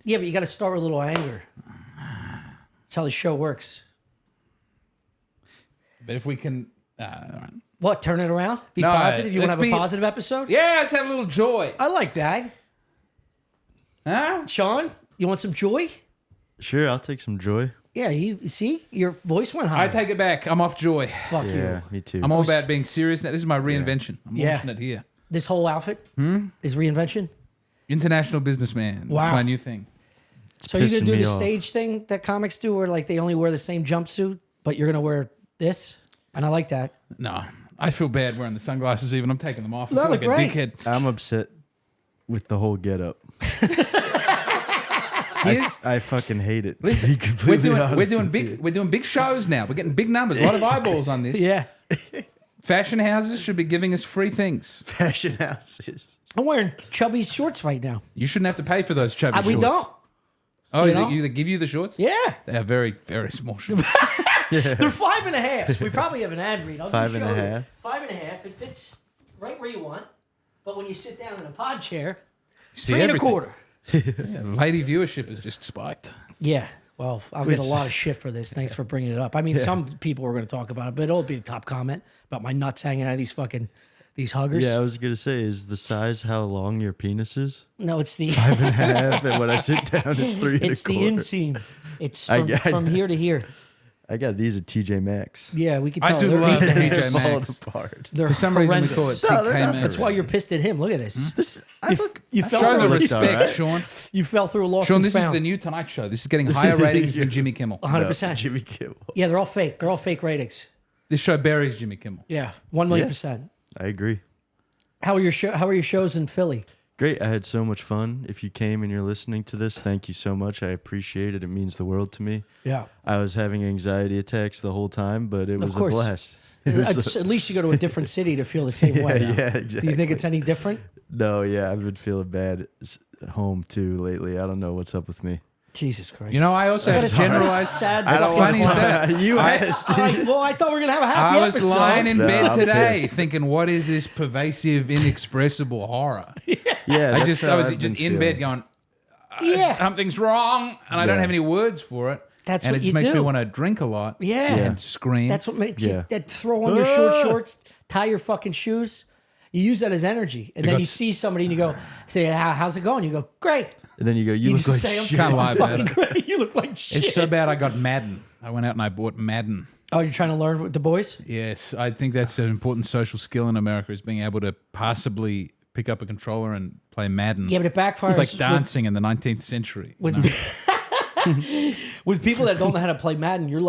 Yeah, but you got to start with a little anger. That's how the show works. But if we can... all right. What, turn it around? Be No, positive? You want to let's have a be- positive episode? Yeah, let's have a little joy. I like that. Huh? Sean, you want some joy? Sure, I'll take some joy. Yeah, you see? Your voice went high. I take it back. I'm off joy. Fuck Yeah, you. me too. I'm all about being serious now. This is my reinvention. I'm launching it here. This whole outfit is reinvention? International businessman. Wow. That's my new thing. So you're going to pissing do me the off. stage thing that comics do where like they only wear the same jumpsuit, but you're going to wear this? And I like that. No, I feel bad wearing the sunglasses even. I'm taking them off. I They feel like look a great. dickhead. I'm upset with the whole getup. I fucking hate it. to be Listen, completely we're honest doing with you. big shows now. We're getting big numbers, a lot of eyeballs on this. Yeah. Fashion houses should be giving us free things. fashion houses. I'm wearing chubby shorts right now. You shouldn't have to pay for those chubby shorts. We don't. Oh, You know? they give you the shorts? Yeah. They are very, very small shorts. They're 5.5. We probably have an ad read. I'll just Five and show a you. half. 5.5. It fits right where you want. But when you sit down in a pod chair, See 3 and a everything. quarter. Yeah, lady viewership is just spiked. Yeah. Well, I'll get a lot of shit for this. Thanks for bringing it up. I mean, some people are going to talk about it, but it'll be the top comment about my nuts hanging out of these huggers. Yeah, I was gonna say, is the size how long your penis is? No, it's the 5.5, and when I sit down, it's 3 and a it's the quarter. inseam. It's I from here to here. I got these at TJ Maxx. Yeah, we can I tell. do they're, love they're, TJ Falling Maxx. apart. they're For some reason, we call it horrendous. No, they're TK not. Maxx. That's why you're pissed at him. Look at this. This, You fell Show the through. Looks all respect, right. Sean. You fell through a lost Sean, and this is found. the new Tonight Show. This is getting higher ratings than Jimmy Kimmel. 100%. Jimmy Kimmel. Yeah, they're all fake. They're all fake ratings. This show buries Jimmy Kimmel. Yeah, 1,000,000%. I agree. How are your shows in Philly? Great. I had so much fun. If you came and you're listening to this, thank you so much. I appreciate it. It means the world to me. Yeah. I was having anxiety attacks the whole time, but it was a course. blast. It was At least you go to a different city to feel the same way. yeah, now. yeah, Do exactly. you think it's any different? No, yeah, I've been feeling bad at home too lately. I don't know what's up with me. Jesus Christ. You know, I also That have is generalized. sad. It's funny you sad. said. You I- asked. Well, I thought we were gonna have a happy I was episode. lying in No, bed I'm today pissed. thinking, what is this pervasive, inexpressible horror? Yeah, I that's was how just I've in been bed feeling. going, Yeah. something's wrong, and I don't Yeah. have any words for it. That's and what it just you makes me do. want to drink a lot Yeah. and scream. That's what makes Yeah. you that throw on your short shorts, tie your fucking shoes. You use that as energy. And then got you see somebody and you go, say, how's it going? You go, great. And then you go, you, You look just like say, I'm shit. Can't lie fucking about it. great. You look like shit. It's so bad I got Madden. I went out and I bought Madden. Oh, you're trying to learn with the boys? Yes, I think that's an important social skill in America is being able to passably pick up a controller and play Madden. Yeah, but it backfires. It's like dancing in the 19th century. With, you know? with people that don't know how to play Madden, you're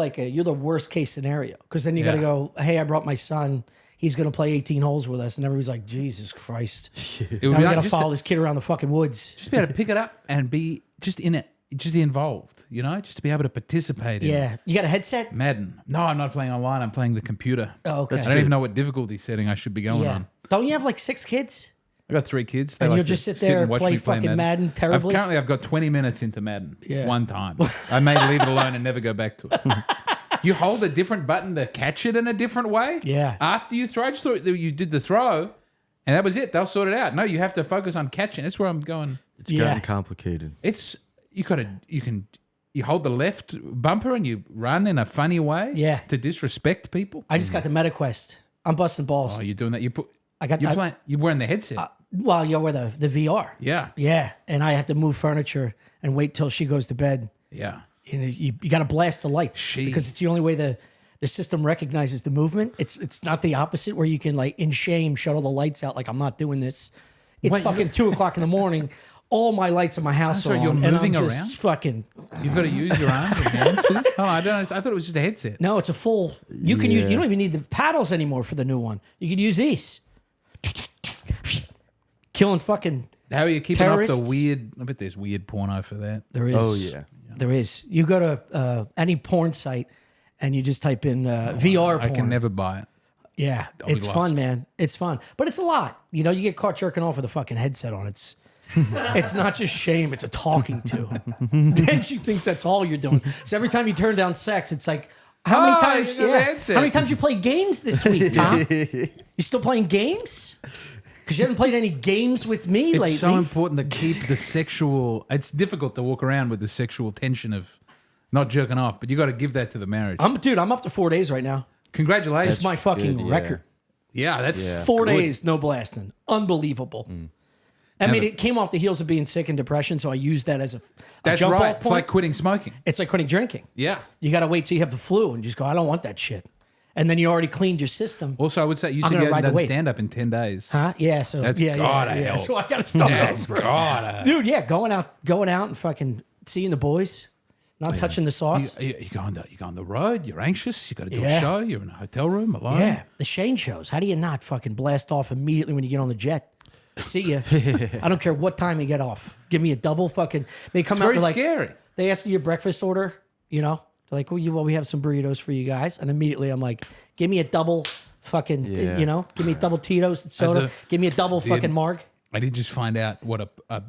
the worst case scenario. Because then you got to Yeah. go, hey, I brought my son. He's going to play 18 holes with us. And everybody's like, Jesus Christ. It would Now be we nice got to just follow this kid around the fucking woods. just be able to pick it up and be just in it, just involved, you know, just to be able to participate in Yeah. You got a headset? Madden. No, I'm not playing online. I'm playing the computer. Oh, okay. I don't even know what difficulty setting I should be going Yeah. on. Don't you have like 6 kids? I got 3 kids. They And like you'll to just sit there and and watch play me fucking Madden terribly? Currently, I've got 20 minutes into Madden Yeah. one time. I may leave it alone and never go back to it. You hold a different button to catch it in a different way. Yeah. After you throw, I just thought that you did the throw, and that was it. They'll sort it out. No, you have to focus on catching. That's where I'm going. It's gotten Yeah. complicated. It's you hold the left bumper and you run in a funny way. Yeah. To disrespect people. I just got the MetaQuest. I'm busting balls. Oh, you're doing that. You're wearing the headset. Well, you're with the VR. Yeah. Yeah. And I have to move furniture and wait till she goes to bed. Yeah. You got to blast the lights Jeez. because it's the only way the system recognizes the movement. It's not the opposite where you can like in shame shut all the lights out like I'm not doing this. It's Wait, fucking 2 o'clock in the morning. All my lights in my house So are you're on, and moving I'm around? just fucking. You've got to use your arms and hands for this? Oh, I don't know. I thought it was just a headset. No, it's a full. You can use. Yeah. You don't even need the paddles anymore for the new one. You could use these. Killing fucking. How are you keeping off Terrorists? the weird? I bet there's weird porno for that. There is. Oh, yeah. There is. You go to any porn site and you just type in VR porn. I can never buy it. Yeah, be it's lost. fun, man. It's fun, but it's a lot. You know, you get caught jerking off with a fucking headset on. It's not just shame; it's a talking to. Then she thinks that's all you're doing. So every time you turn down sex, it's like, how many Oh, times? you got the Yeah, headset. how many times you play games this week, Tom? You still playing games? Because you haven't played any games with me lately. It's so important to keep the sexual. It's difficult to walk around with the sexual tension of not jerking off, but you got to give that to the marriage. I'm up to 4 days right now. Congratulations. That's my fucking good, yeah. record. Yeah, that's 4 good. days, no blasting. Unbelievable. I mean, it came off the heels of being sick and depression, so I used that as a That's jump right. off point. It's like quitting smoking. It's like quitting drinking. Yeah. You got to wait till you have the flu and just go, I don't want that shit. And then you already cleaned your system. Also, I would say you I'm said you gonna ride hadn't the done wave. stand up in 10 days. Huh? Yeah. So That's yeah, gotta yeah. help. So I got to start That's over. gotta. Dude, yeah, going out and fucking seeing the boys, not touching the sauce. You go on the road. You're anxious. You got to do Yeah. a show. You're in a hotel room alone. Yeah, the Shane shows. How do you not fucking blast off immediately when you get on the jet? See ya. I don't care what time you get off. Give me a double fucking. They come It's out very they're like scary. They ask you your breakfast order. You know, they're like, well, we have some burritos for you guys, and immediately I'm like, give me a double fucking. Yeah. You know, give me a double Tito's and soda. Give me a double fucking Marg. I did just find out what a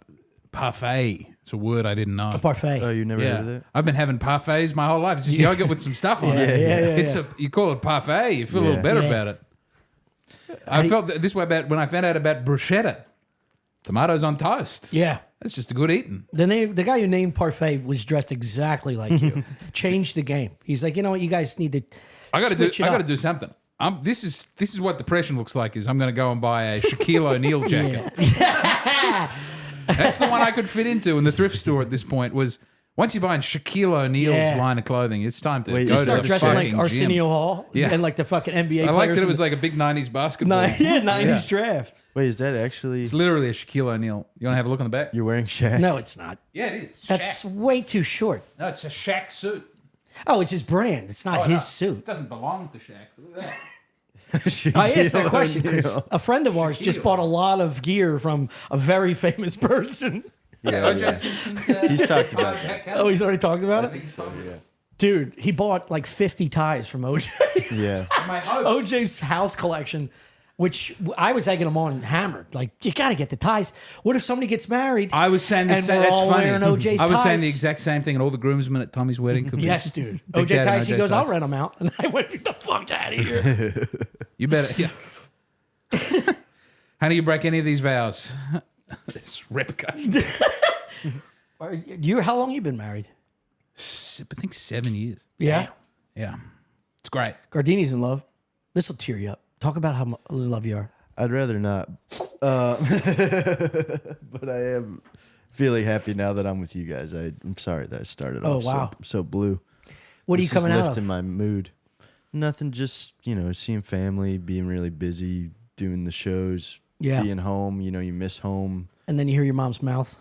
parfait. It's a word I didn't know. A parfait. Oh, you never heard of Yeah, that? I've been having parfaits my whole life. It's just yogurt with some stuff on it. Yeah. You call it parfait. You feel a little Yeah. better Yeah. about it. I felt this way about when I found out about bruschetta, tomatoes on toast. Yeah. That's just a good eating. The guy who named Parfait was dressed exactly like you. Changed the game. He's like, you know what, you guys need to. I got switch it to up. do something. This is what depression looks like. Is I'm going to go and buy a Shaquille O'Neal jacket. That's the one I could fit into in the thrift store at this point. Was once you buy in Shaquille O'Neal's Yeah. line of clothing, it's time to Wait, go Just to start the dressing like fucking Arsenio gym. Hall Yeah. and like the fucking NBA I like players. that it in was the- like a big '90s basketball. 90s draft. Wait, is that actually It's literally a Shaquille O'Neal. You want to have a look on the back? you're wearing Shaq? No, it's not. Yeah, it is. That's Shaq. way too short. No, it's a Shaq suit. Oh, it's his brand. It's not Oh, his no, suit. It doesn't belong to Shaq. Look at that. I asked that question O'Neal. because a friend of ours just bought a lot of gear from a very famous person. Yeah, O.J. yeah. Simpson's, He's talked about that. Oh, he's already talked about I it? think he's talking about it. Dude, he bought like 50 ties from OJ. Yeah. My hope. OJ's house collection, which I was egging him on and hammered. Like, you got to get the ties. What if somebody gets married? I was saying the And same. we're That's all funny. wearing OJ's I was saying ties. the exact same thing, and all the groomsmen at Tommy's wedding could be. Yes, dude. Big OJ Dad and ties. He OJ's goes, I'll ties. rent them out. And I went, get the fuck out of here. You better. Yeah. How do you break any of these vows? This repercussion. How long you been married? I think 7 years. Yeah. Yeah. It's great. Gardini's in love. This will tear you up. Talk about how in love you are. I'd rather not. But I am feeling happy now that I'm with you guys. I'm sorry that I started Oh, off wow. so blue. What are you This is coming out lifting of? my mood. Nothing, just, seeing family, being really busy, doing the shows, Yeah. being home. You miss home. And then you hear your mom's mouth.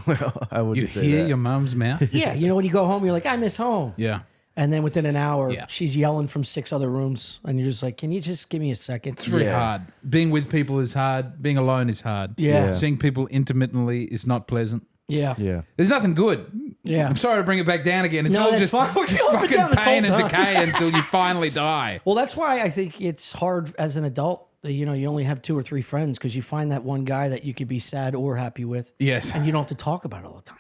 Well, I You wouldn't say hear that. your mum's mouth? Yeah. You know, when you go home, you're like, I miss home. Yeah. And then within an hour, Yeah. she's yelling from 6 other rooms. And you're just like, can you just give me a second? It's really Yeah. hard. Being with people is hard. Being alone is hard. Yeah. Yeah. Seeing people intermittently is not pleasant. Yeah. Yeah. There's nothing good. Yeah. I'm sorry to bring it back down again. It's No, all that's just, fine. We're just going fucking down this pain whole and time. decay until you finally die. Well, that's why I think it's hard as an adult. You only have 2 or 3 friends because you find that one guy that you could be sad or happy with. Yes. And you don't have to talk about it all the time.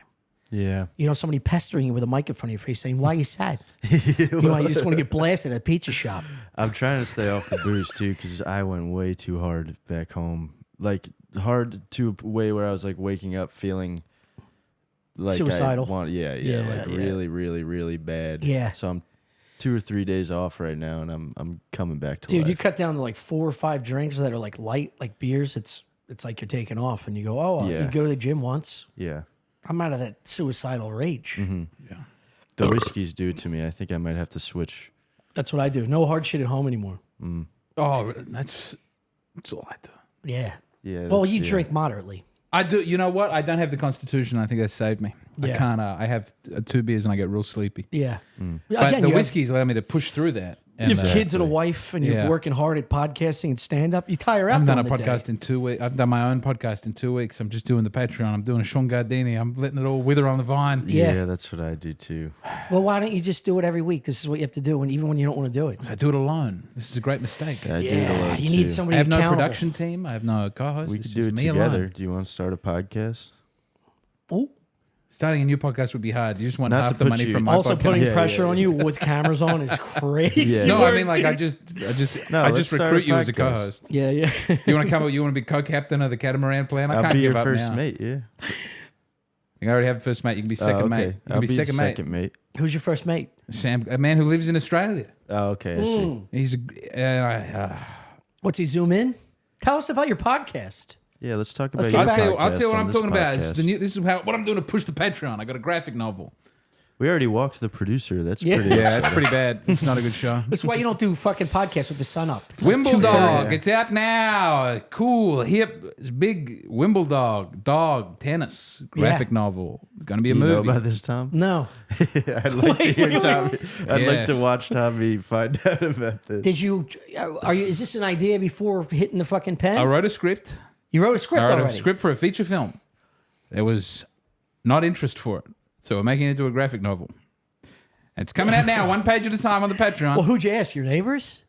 Yeah. Somebody pestering you with a mic in front of your face saying, why are you sad? You just want to get blasted at a pizza shop. I'm trying to stay off the booze too because I went way too hard back home. Like hard to a way where I was like waking up feeling like Suicidal. Yeah, Yeah. really, really, really bad. Yeah. So I'm 2 or 3 days off right now, and I'm coming back to Dude, life. you cut down to like 4 or 5 drinks that are like light, like beers. It's like you're taking off and you go, oh, Yeah. you go to the gym once. Yeah. I'm out of that suicidal rage. Yeah. The whiskeys do it to me. I think I might have to switch. That's what I do. No hard shit at home anymore. Oh, that's all I do. Yeah. Yeah. Well, that's- you yeah. drink moderately. I do. You know what? I don't have the constitution. I think that saved me. I Yeah. can't. I have 2 beers and I get real sleepy. Yeah. But Again, the you whiskeys allow me to push through that. have, you have And, kids and a wife and you're Yeah. working hard at podcasting and stand up. You tire out. I've done a during the day. podcast in 2 weeks. I've done my own podcast in 2 weeks. I'm just doing the Patreon. I'm doing a Shawn Gardini. I'm letting it all wither on the vine. Yeah. Yeah, that's what I do too. Well, why don't you just do it every week? This is what you have to do, even when you don't want to do it. I do it alone. This is a great mistake. I do it alone you need too. somebody I have no accountable. production team. I have no co-host. We It's could do just it me together. alone. Do you want to start a podcast? Oh, Starting a new podcast would be hard. You just want Not half to the put money you- from my Also podcast. putting Yeah, pressure yeah, on you with cameras on is crazy. Yeah. No, I work, mean, like, dude. I just No, I let's just start recruit a you as a podcast. co-host. Yeah, yeah. You want to come? You want to be co-captain of the catamaran plan? I I'll can't be give your up first now. mate. Yeah. You already have first mate. You can be second okay. mate. You can I'll be be second second mate. Who's your first mate? Sam, a man who lives in Australia. Oh, okay. I see. He's What's he zoom in? Tell us about your podcast. Yeah, let's talk Let's about get your back- I'll tell you what podcast on I'm this talking about. This is, podcast. this is what I'm doing to push the Patreon. I got a graphic novel. We already walked the producer. That's Yeah. pretty. Yeah, that's exciting. pretty bad. It's not a good show. That's why you don't do fucking podcasts with the sun up. It's like Wimble 2:30. Dog, it's out now. Cool, hip, it's big. Wimble Dog, tennis graphic novel. It's gonna be Do a you know movie. about this, Tom? No. I'd like to hear wait. Tommy. I'd like to Yes. watch Tommy find out about this. Did you? Are you? Is this an idea before hitting the fucking pen? I wrote a script. You wrote a script I wrote already. a script for a feature film. There was not interest for it, so we're making it into a graphic novel. It's coming out now, one page at a time on the Patreon. Well, who'd you ask? Your neighbors?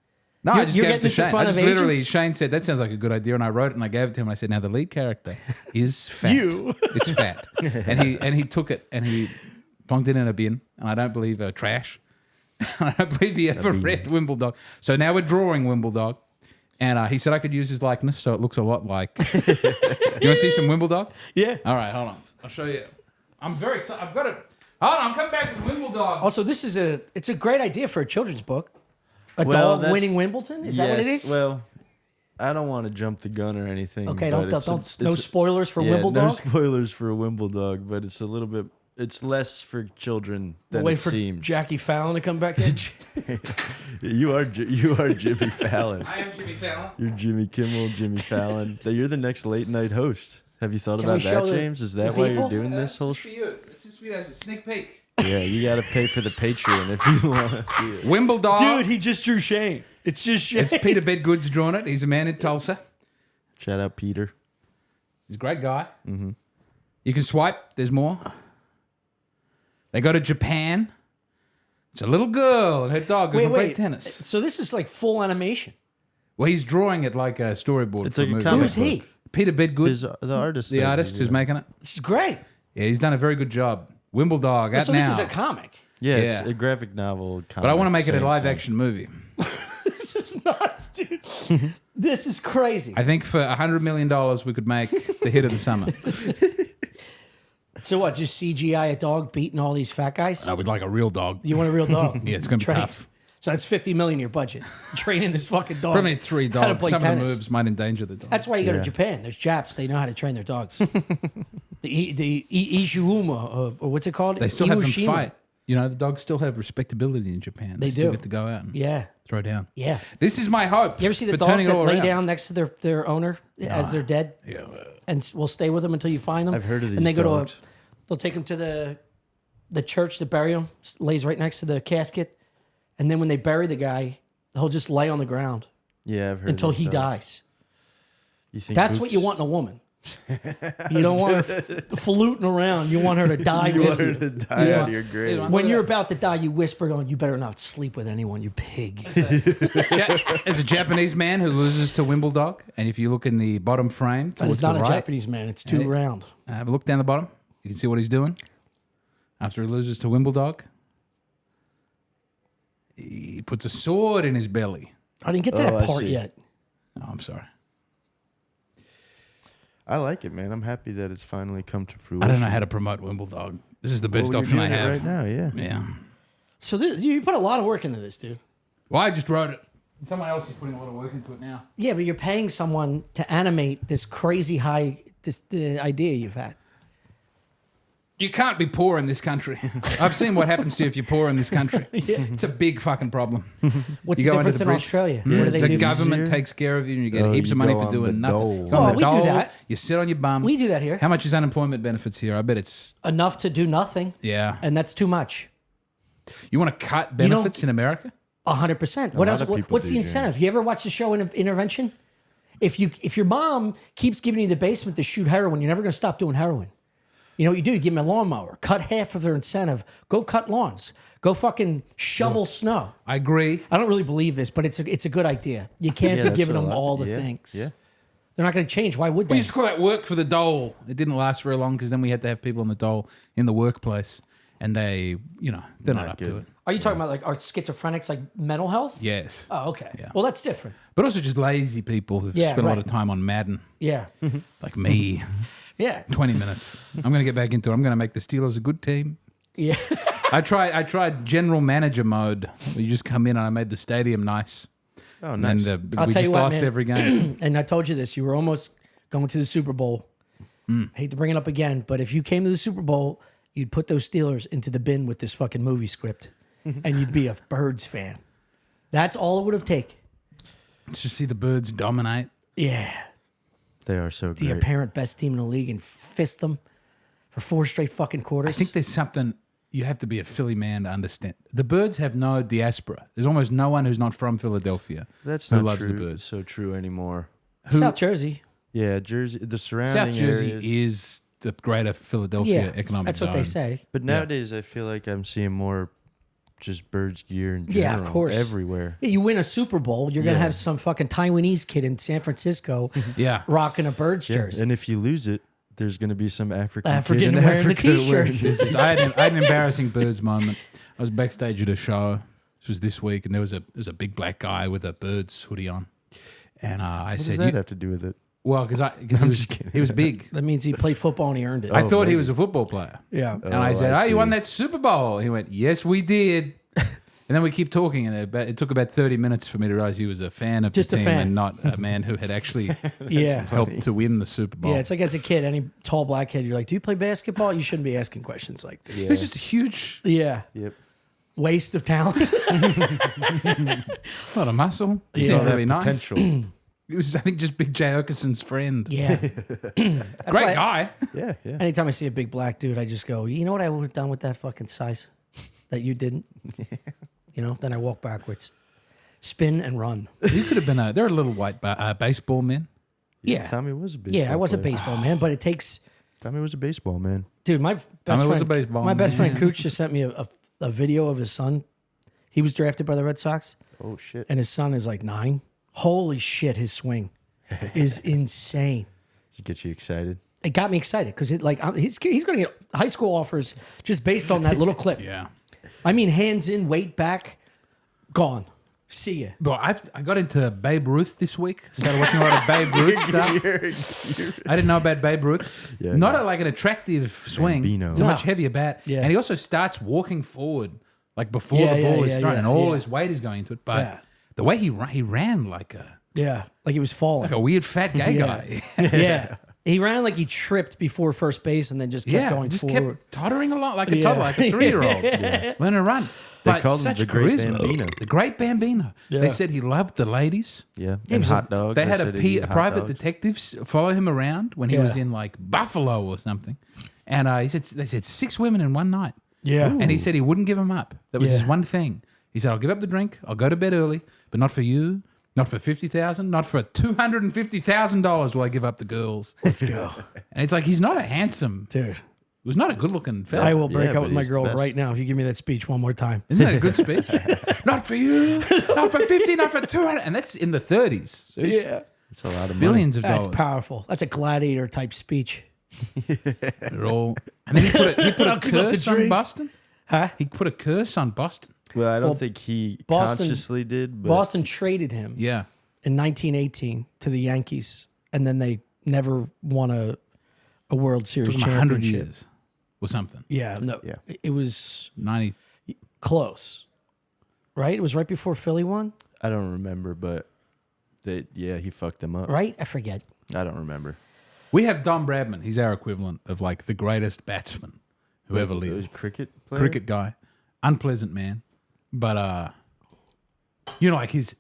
No, You're- I just you're gave it getting to this in Shane. front I just of literally, agents? Shane said, that sounds like a good idea, and I wrote it and I gave it to him. I said, now the lead character is fat. You. It's fat. And he took it and he plonked it in a bin, and I don't believe trash. I don't believe he ever read Wimble Dog. So now we're drawing Wimble Dog. And he said I could use his likeness, so it looks a lot like. You want to see some Wimble Dog? Yeah. All right, hold on. I'll show you. I'm very excited. I've got it. Hold on, I'm coming back with Wimble Dog. Also, it's a great idea for a children's book. A Well, dog that's- winning Wimbledon? Is that what it Yes, is? Well, I don't want to jump the gun or anything. Okay, but don't no spoilers for yeah, Wimbledon. no spoilers for Wimbledon, but it's a little bit. It's less for children than Wait it for seems. Jackie Fallon to come back in. You are Jimmy Fallon. I am Jimmy Fallon. You're Jimmy Kimmel, Jimmy Fallon. You're the next late night host. Have you thought Can about we show that, the- James? Is the that why people? you're doing this whole? It's for you. It's just for you as a sneak peek. Yeah, you got to pay for the Patreon if you want to see it. Wimble Dog. Dude, he just drew Shane. It's just Shane. It's Peter Bedgood's drawn it. He's a man in Tulsa. Shout out Peter. He's a great guy. Mm-hmm. You can swipe. There's more. They go to Japan. It's a little girl and her dog who can play tennis. So this is like full animation. Well, he's drawing it like a storyboard. It's for like a movie. comic Who's he? book. Peter Bedgood, Is the artist? the that artist is, who's yeah. making it. This is great. Yeah, he's done a very good job. Wimble Dog out So now. this is a comic. Yeah, it's Yeah. a graphic novel. But I want to make it a same live thing. action movie. This is nuts, dude. This is crazy. I think for $100 million we could make the hit of the summer. So what? Just CGI a dog beating all these fat guys? I would like a real dog. You want a real dog? Yeah, it's going to be Train. tough. So that's $50 million in your budget. Training this fucking dog. Probably need 3 how to dogs. play Some of tennis. the moves might endanger the dog. That's why you go to Yeah. Japan. There's Japs. They know how to train their dogs. the Ishiuma, or what's it called? They still have them Iwashima. fight. You know, the dogs still have respectability in Japan. They still do. get to go out and Yeah. throw down. Yeah. This is my hope. You ever see the for dogs turning it that all lay around. down next to their owner as they're dead? Yeah. And will stay with them until you find them. I've heard of these And they go dogs. they'll take them to the church to bury him. Lays right next to the casket, and then when they bury the guy, he'll just lay on the ground Yeah, I've heard until of these he dogs. dies. You think That's what you want in a woman. You don't want her fluting around. You want her to die You with want her you. to die Yeah. out of your grave. Yeah. When you're about to die, you whisper on, "You better not sleep with anyone, you pig." There's a Japanese man who loses to Wimble Dog, and if you look in the bottom frame, But it's towards not the a right, Japanese man. It's too Hey. round. Have a look down the bottom. You can see what he's doing. After he loses to Wimble Dog, he puts a sword in his belly. I didn't get to Oh, that I part see. yet. Oh, I'm sorry. I like it, man. I'm happy that it's finally come to fruition. I don't know how to promote Wimble Dog. This is the best Well, option you're I doing it have. right now. Yeah. Yeah. So you put a lot of work into this, dude. Well, I just wrote it. Someone else is putting a lot of work into it now. Yeah, but you're paying someone to animate this crazy high idea you've had. You can't be poor in this country. I've seen what happens to you if you're poor in this country. It's a big fucking problem. What's You the go under difference the in bridge. Australia? Yeah, What do they The do? government easier? takes care of you and you get Oh, heaps you of money go for on doing the nothing. dole. Go on Oh, the we do dole, that. You sit on your bum. We do that here. How much is unemployment benefits here? I bet it's, Enough to do nothing, yeah. and that's too much. You want to cut don't- benefits in America? 100%. What lot else? of people What's do, the James. incentive? You ever watch the show Intervention? If your mom keeps giving you the basement to shoot heroin, you're never going to stop doing heroin. You know what you do? You give them a lawnmower. Cut half of their incentive. Go cut lawns. Go fucking shovel snow. I agree. I don't really believe this, but it's a good idea. You can't Yeah, be that's giving what a them lot- all the yeah, things. Yeah. They're not going to change. Why would We they? used to call that work for the dole. It didn't last very long because then we had to have people on the dole in the workplace, and they, they're not up to good. it. Are you talking about like are schizophrenics like mental health? Yes. Oh, okay. Yeah. Well, that's different. But also just lazy people who've Yeah, spent a lot right. of time on Madden, Yeah. like me. Yeah. 20 minutes. I'm going to get back into it. I'm going to make the Steelers a good team. Yeah. I tried general manager mode. Where you just come in and I made the stadium nice. Oh, And nice. then I'll we tell just you what, lost man. every game. And I told you this. You were almost going to the Super Bowl. Hate to bring it up again, but if you came to the Super Bowl, you'd put those Steelers into the bin with this fucking movie script, and you'd be a Birds fan. That's all it would have taken. Just see the Birds dominate. Yeah. They are so The great. apparent best team in the league and fist them for 4 straight fucking quarters. I think there's something you have to be a Philly man to understand. The Birds have no diaspora. There's almost no one who's not from Philadelphia That's who not loves true. the Birds. So true anymore. South Jersey. Yeah, Jersey, the surrounding South Jersey areas. is the greater Philadelphia Yeah. economic That's zone. what they say. But nowadays, I feel like I'm seeing more just Birds gear in Yeah, general. of course. Everywhere. Yeah, you win a Super Bowl, you're going to Yeah. have some fucking Taiwanese kid in San Francisco Yeah. rocking a Birds Yeah, jersey. and if you lose it, there's going to be some African African kid in wearing the Africa t-shirt. I had an embarrassing Birds moment. I was backstage at a show. This was this week, and there was a big black guy with a Birds hoodie on. And I What said, does that have to do with it? well, because he was big. That means he played football and he earned it. I thought he maybe. was a football player. yeah. And I said, I you won see. that Super Bowl. He went, yes, we did. And then we keep talking, and it took about 30 minutes for me to realize he was a fan of Just the a team fan. and not a man who had actually Yeah. helped to win the Super Bowl. Yeah, it's like as a kid, any tall black kid, you're like, do you play basketball? You shouldn't be asking questions like this. It's just a huge, Yeah. Yep. Waste of talent. lot of muscle. He Yeah. seemed That really nice. potential. He was, I think, just Big Jay Okerson's friend. Yeah. Great why- guy. yeah, yeah. Anytime I see a big black dude, I just go, you know what I would have done with that fucking size that you didn't? Then I walk backwards, spin and run. You could have been they're a little white baseball men. Yeah. Tommy was a baseball Yeah, I was a player. baseball man, but it takes, Tommy was a baseball man. dude, my best Tommy was friend, a baseball my man. best friend Cooch just sent me a video of his son. He was drafted by the Red Sox, Oh, shit. and his son is like 9. Holy shit, his swing is insane. Just get you excited. It got me excited because he's going to get high school offers just based on that little clip. Yeah. I mean, hands in, weight back, gone. See ya. Well, I got into Babe Ruth this week. Started watching a lot of Babe Ruth stuff. I didn't know about Babe Ruth. Yeah, Not yeah. like an attractive swing. Bambino. It's a much No. heavier bat. Yeah. And he also starts walking forward, like before Yeah, the ball yeah, is yeah, thrown, yeah, and all yeah. his weight is going into it. But Yeah. the way he ran like Yeah, like he was falling. a weird fat gay Yeah. guy. Yeah. He ran like he tripped before first base and then just kept going just forward. kept tottering along like a Yeah. toddler, like a 3-year-old. Learn to run. They But called him such the Great charisma. Bambino. The Great Bambino. Yeah. They said he loved the ladies. Yeah. He And was a- hot dogs. They had said he'd eat hot private dogs. detectives follow him around when he Yeah. was in like Buffalo or something. And they said 6 women in one night. Yeah. And he said he wouldn't give them up. That was his Yeah. one thing. He said, I'll give up the drink. I'll go to bed early, but not for you. Not for $50,000. Not for $250,000 will I give up the girls. Let's go. And it's like, he's not a handsome, Dude, he was not a good looking fella. I will break Yeah, up with but my he's the girl best. right now if you give me that speech one more time. Isn't that a good speech? Not for you. Not for 50, not for 200. And that's in the 30s. So he's It's a lot of money. billions of That's dollars. powerful. That's a gladiator type speech. They're all, and then he put a I'll give up the curse on drink. Boston. Huh? He put a curse on Boston. Well, I don't Well, think he Boston- consciously did, but Boston traded him Yeah. in 1918 to the Yankees, and then they never won a World It Series took him 100 championship. years or something. Yeah, no, Yeah. it was 90. close, right? It was right before Philly won, I don't remember, but he fucked them up. right? I forget. I don't remember. We have Don Bradman. He's our equivalent of like the greatest batsman who ever It was lived. cricket player? Cricket guy. Unpleasant man. But, like his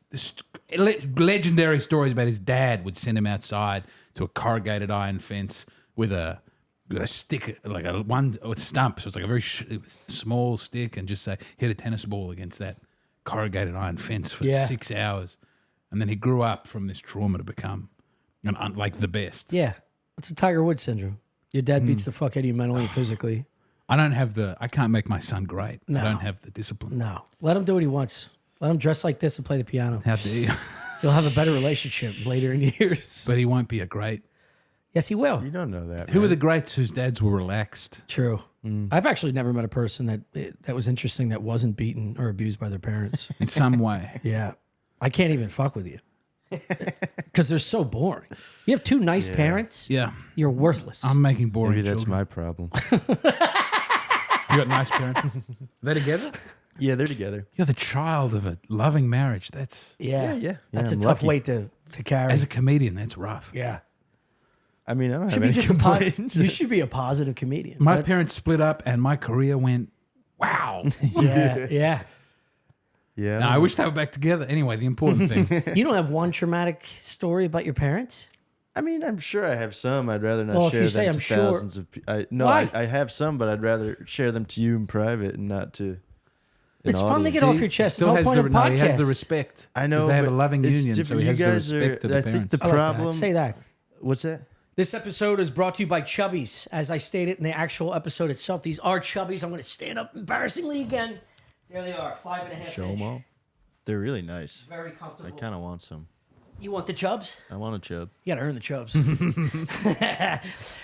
legendary stories about his dad would send him outside to a corrugated iron fence with a stick, like a stump. So it's like a very small stick, and just say, hit a tennis ball against that corrugated iron fence for Yeah. 6 hours. And then he grew up from this trauma to become like the best. Yeah, it's a Tiger Woods syndrome. Your dad beats the fuck out of you mentally and physically. I can't make my son great. No. I don't have the discipline. No, let him do what he wants. Let him dress like this and play the piano. How dare you? You'll have a better relationship later in years. But he won't be a great. Yes, he will. You don't know that. Who man. are the greats whose dads were relaxed? True. I've actually never met a person that was interesting that wasn't beaten or abused by their parents. In some way. Yeah. I can't even fuck with you. Because they're so boring. You have two nice parents, Yeah. you're worthless. I'm making boring Maybe that's children. my problem. You got nice parents? Are they together? Yeah, they're together. You're the child of a loving marriage. That's yeah. That's I'm a tough lucky. weight to carry. as a comedian, that's rough. yeah. I mean, I don't Should have be any just complaints. you should be a positive comedian. My But- parents split up and my career went, wow. yeah, yeah. Yeah. No, I wish they were back together. Anyway, the important thing. You don't have one traumatic story about your parents? I mean, I'm sure I have some. I'd rather not Well, if share you them say to I'm sure- thousands of people. No, Why? I have some, but I'd rather share them to you in private and not to. an It's fun to audience. get off your chest. Still It's has the whole point the, of no, he has the podcasts. respect. I know 'Cause they have a but loving it's union, so different. he You has the guys respect to the I think parents. the I like problem. that. Say that. What's that? This episode is brought to you by Chubbies. As I stated in the actual episode itself, these are Chubbies. I'm going to stand up embarrassingly again. There they are, 5.5 Show them inch. all. They're really nice. Very I comfortable. kind of want some. You want the Chubs? I want a chub. You got to earn the Chubs.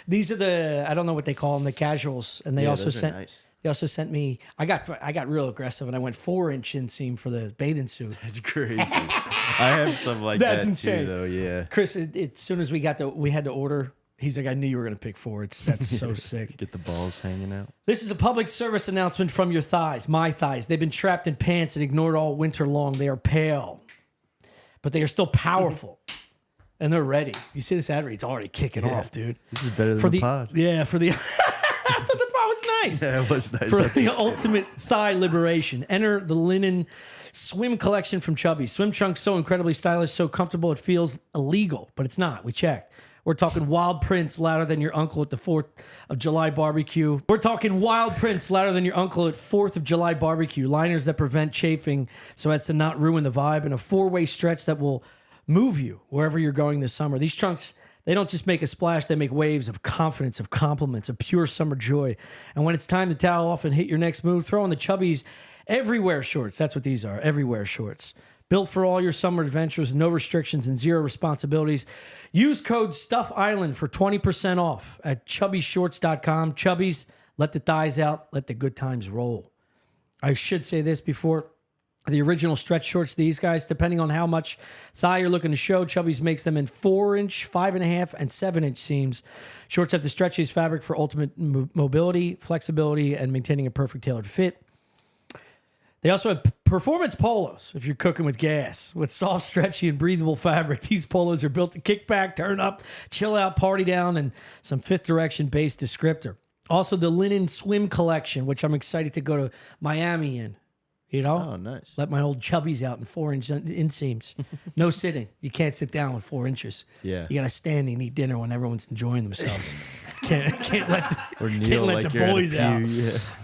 These are the, I don't know what they call them, the casuals. And they also those are sent. nice. They also sent me. I got real aggressive and I went 4-inch inseam for the bathing suit. That's crazy. I have some like That's that insane. too, though. Yeah. Chris, as soon as we had to order, he's like, I knew you were going to pick 4. That's so sick. Get the balls hanging out. This is a public service announcement from your thighs, my thighs. They've been trapped in pants and ignored all winter long. They are pale, but they are still powerful. And they're ready. You see this ad read? It's already kicking off, dude. This is better than For the the pod. yeah, for the I thought the pod was nice. Yeah, it was nice. For the ultimate thigh liberation, enter the linen swim collection from Chubby. Swim trunks so incredibly stylish, so comfortable it feels illegal, but it's not. We checked. We're talking wild prints louder than your uncle at the 4th of July barbecue. We're talking wild prints louder than your uncle at 4th of July barbecue. Liners that prevent chafing so as to not ruin the vibe, and a 4-way stretch that will move you wherever you're going this summer. These trunks, they don't just make a splash, they make waves of confidence, of compliments, of pure summer joy. And when it's time to towel off and hit your next move, throw on the Chubbies Everywhere shorts. That's what these are, Everywhere shorts. Built for all your summer adventures, no restrictions and zero responsibilities. Use code StuffIsland for 20% off at chubbyshorts.com. Chubbies, let the thighs out, let the good times roll. I should say this before. The original stretch shorts, these guys, depending on how much thigh you're looking to show, Chubbies makes them in 4-inch, 5.5, and 7-inch seams. Shorts have the stretchiest fabric for ultimate mobility, flexibility, and maintaining a perfect tailored fit. They also have performance polos if you're cooking with gas. With soft, stretchy, and breathable fabric, these polos are built to kick back, turn up, chill out, party down, and some fifth direction based descriptor. Also, the linen swim collection, which I'm excited to go to Miami in. You know? Oh, nice. Let my old Chubbies out in 4-inch inseams. No sitting. You can't sit down with 4 inches. Yeah. You got to stand and eat dinner when everyone's enjoying themselves. can't let the, Or can't kneel let like the you're boys at a out.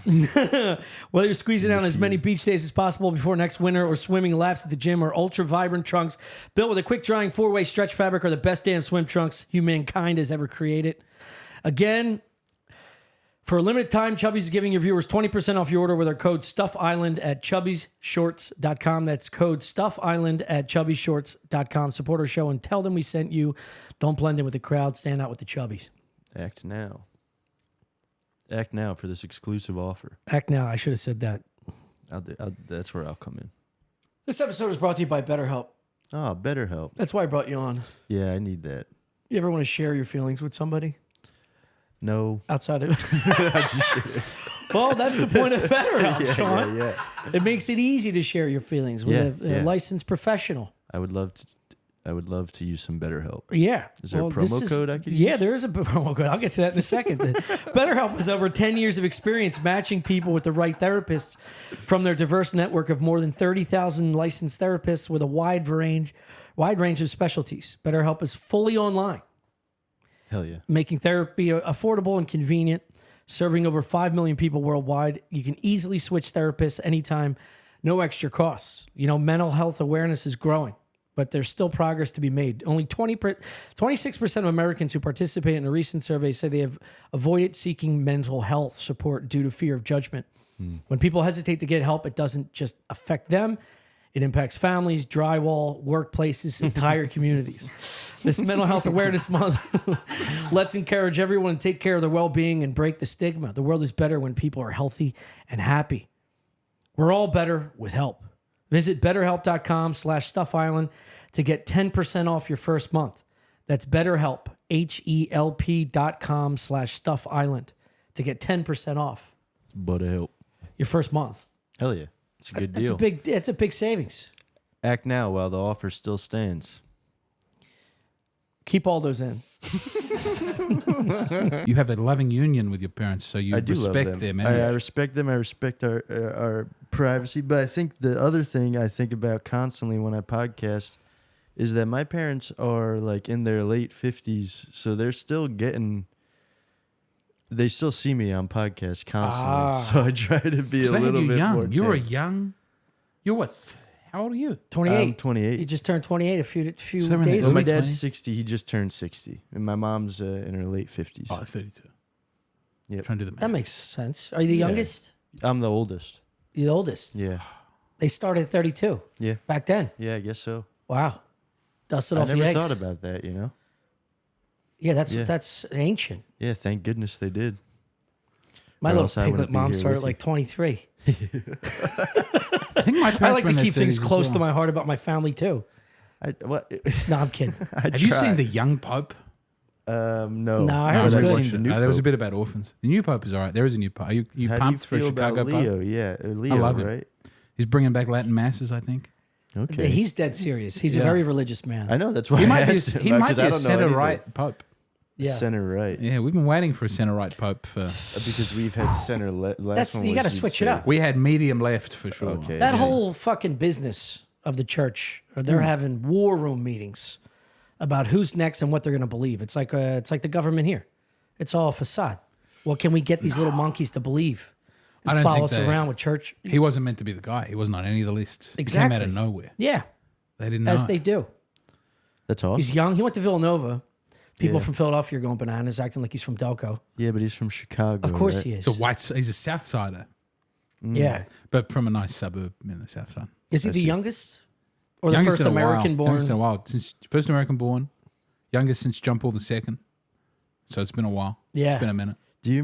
pew. Yeah. Whether you're squeezing out as many beach days as possible before next winter or swimming laps at the gym, or ultra vibrant trunks built with a quick drying 4-way stretch fabric are the best damn swim trunks humankind has ever created. Again, for a limited time, Chubbies is giving your viewers 20% off your order with our code StuffIsland at chubbyshorts.com. That's code StuffIsland at chubbyshorts.com. Support our show and tell them we sent you. Don't blend in with the crowd. Stand out with the Chubbies. Act now. Act now for this exclusive offer. Act now. I should have said that. That's where I'll come in. This episode is brought to you by BetterHelp. Oh, BetterHelp. That's why I brought you on. Yeah, I need that. You ever want to share your feelings with somebody? No. Outside of well, that's the point of BetterHelp, Sean. Yeah. It makes it easy to share your feelings with a Yeah. licensed professional. I would love to use some BetterHelp. Yeah. Is there a this promo code I could Yeah, use? there is a promo code. I'll get to that in a second. BetterHelp has over 10 years of experience matching people with the right therapists from their diverse network of more than 30,000 licensed therapists with a wide range of specialties. BetterHelp is fully online, Hell yeah. making therapy affordable and convenient, serving over 5 million people worldwide. You can easily switch therapists anytime, no extra costs. You know, mental health awareness is growing, but there's still progress to be made. Only 26% of Americans who participate in a recent survey say they have avoided seeking mental health support due to fear of judgment. When people hesitate to get help, it doesn't just affect them, It impacts families, drywall, workplaces, entire communities. This Mental Health Awareness Month, let's encourage everyone to take care of their well-being and break the stigma. The world is better when people are healthy and happy. We're all better with help. Visit betterhelp.com/StuffIsland to get 10% off your first month. That's BetterHelp, HELP.com/StuffIsland to get 10% off But help. your first month. Hell yeah. It's a good deal. It's a big savings. Act now while the offer still stands. Keep all those in. You have a loving union with your parents, so you I do love respect them. them. I respect them. I respect our privacy. But I think the other thing I think about constantly when I podcast is that my parents are like in their late 50s, so they're still getting. They still see me on podcasts constantly, so I try to be a little bit young. more. You're a tame. young. You're what? How old are you? 28. I'm 28. You just turned 28 a few So they're in days their Well, ago. my late dad's 20s? 60. He just turned 60, and my mom's in her late 50s. Oh, 32. Yep. Trying to do the math. That makes sense. Are you the Yeah. youngest? I'm the oldest. You're the oldest. Yeah, They started at 32 yeah, back then. yeah. I guess so. Wow. Dusted I off the never eggs. thought about that. Yeah, that's Yeah. that's ancient. Yeah, thank goodness they did. My Or little else I wouldn't piglet be mom here started with at like 23. I think my parents I like were in to their keep things 30s as close to well. my heart about my family too. What? No, I'm kidding. Have you seen the young Pope? No. No, I No, heard it was I've good. watched it. No, there was a bit about orphans. The new Pope is all right. There is a new Pope. Are you How pumped do for you feel Chicago about Pope? Leo? Yeah, Leo, love him. right? He's bringing back Latin masses, I think. Okay. He's dead serious. He's a Yeah. very religious man. I know that's why He I might be asked him he about, might 'cause be I a don't know center anything. right Pope. Yeah. Center right. Yeah, we've been waiting for a center right Pope for. Because we've had center last That's- one you was, gotta you'd switch it say- up. We had medium left for sure. Okay. That Yeah. whole fucking business of the church, or they're having war room meetings about who's next and what they're going to believe. It's like the government here. It's all a facade. Well, can we get these little monkeys to believe I and don't follow think us they- around with church? He wasn't meant to be the guy. He wasn't on any of the lists. He Exactly. came out of nowhere. Yeah, They didn't know. as they do. That's awesome. He's young. He went to Villanova. People Yeah. from Philadelphia are going bananas, acting like he's from Delco. Yeah, but he's from Chicago. Of course right? he is. He's a South Sider, Yeah. but from a nice suburb in the South Side. Is he the youngest? Or the Youngest first in a while. American born? Youngest in a while. Since first American born, youngest since John Paul II. So it's been a while. Yeah. It's been a minute. Do you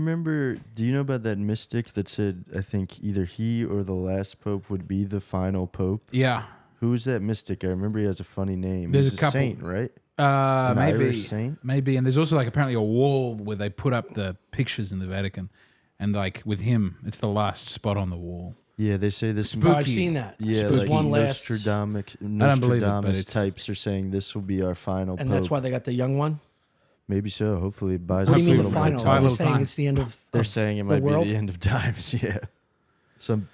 know about that mystic that said, I think either he or the last pope would be the final pope? Yeah. Who was that mystic? I remember he has a funny name. There's He's a couple. saint, right? An Maybe. Irish saint? Maybe. And there's also like apparently a wall where they put up the pictures in the Vatican. And like with him, it's the last spot on the wall. Yeah, they say this. Spooky. Oh, I've seen that. Yeah, There's like one last, Nostradamus don't believe it, but it's- types are saying this will be our final and pope. that's why they got the young one. Maybe so. Hopefully it buys What do us you a mean the little more final? time. Buy a They're little saying time. it's the end of. They're of saying it the might world? be the end of times. Yeah. Some,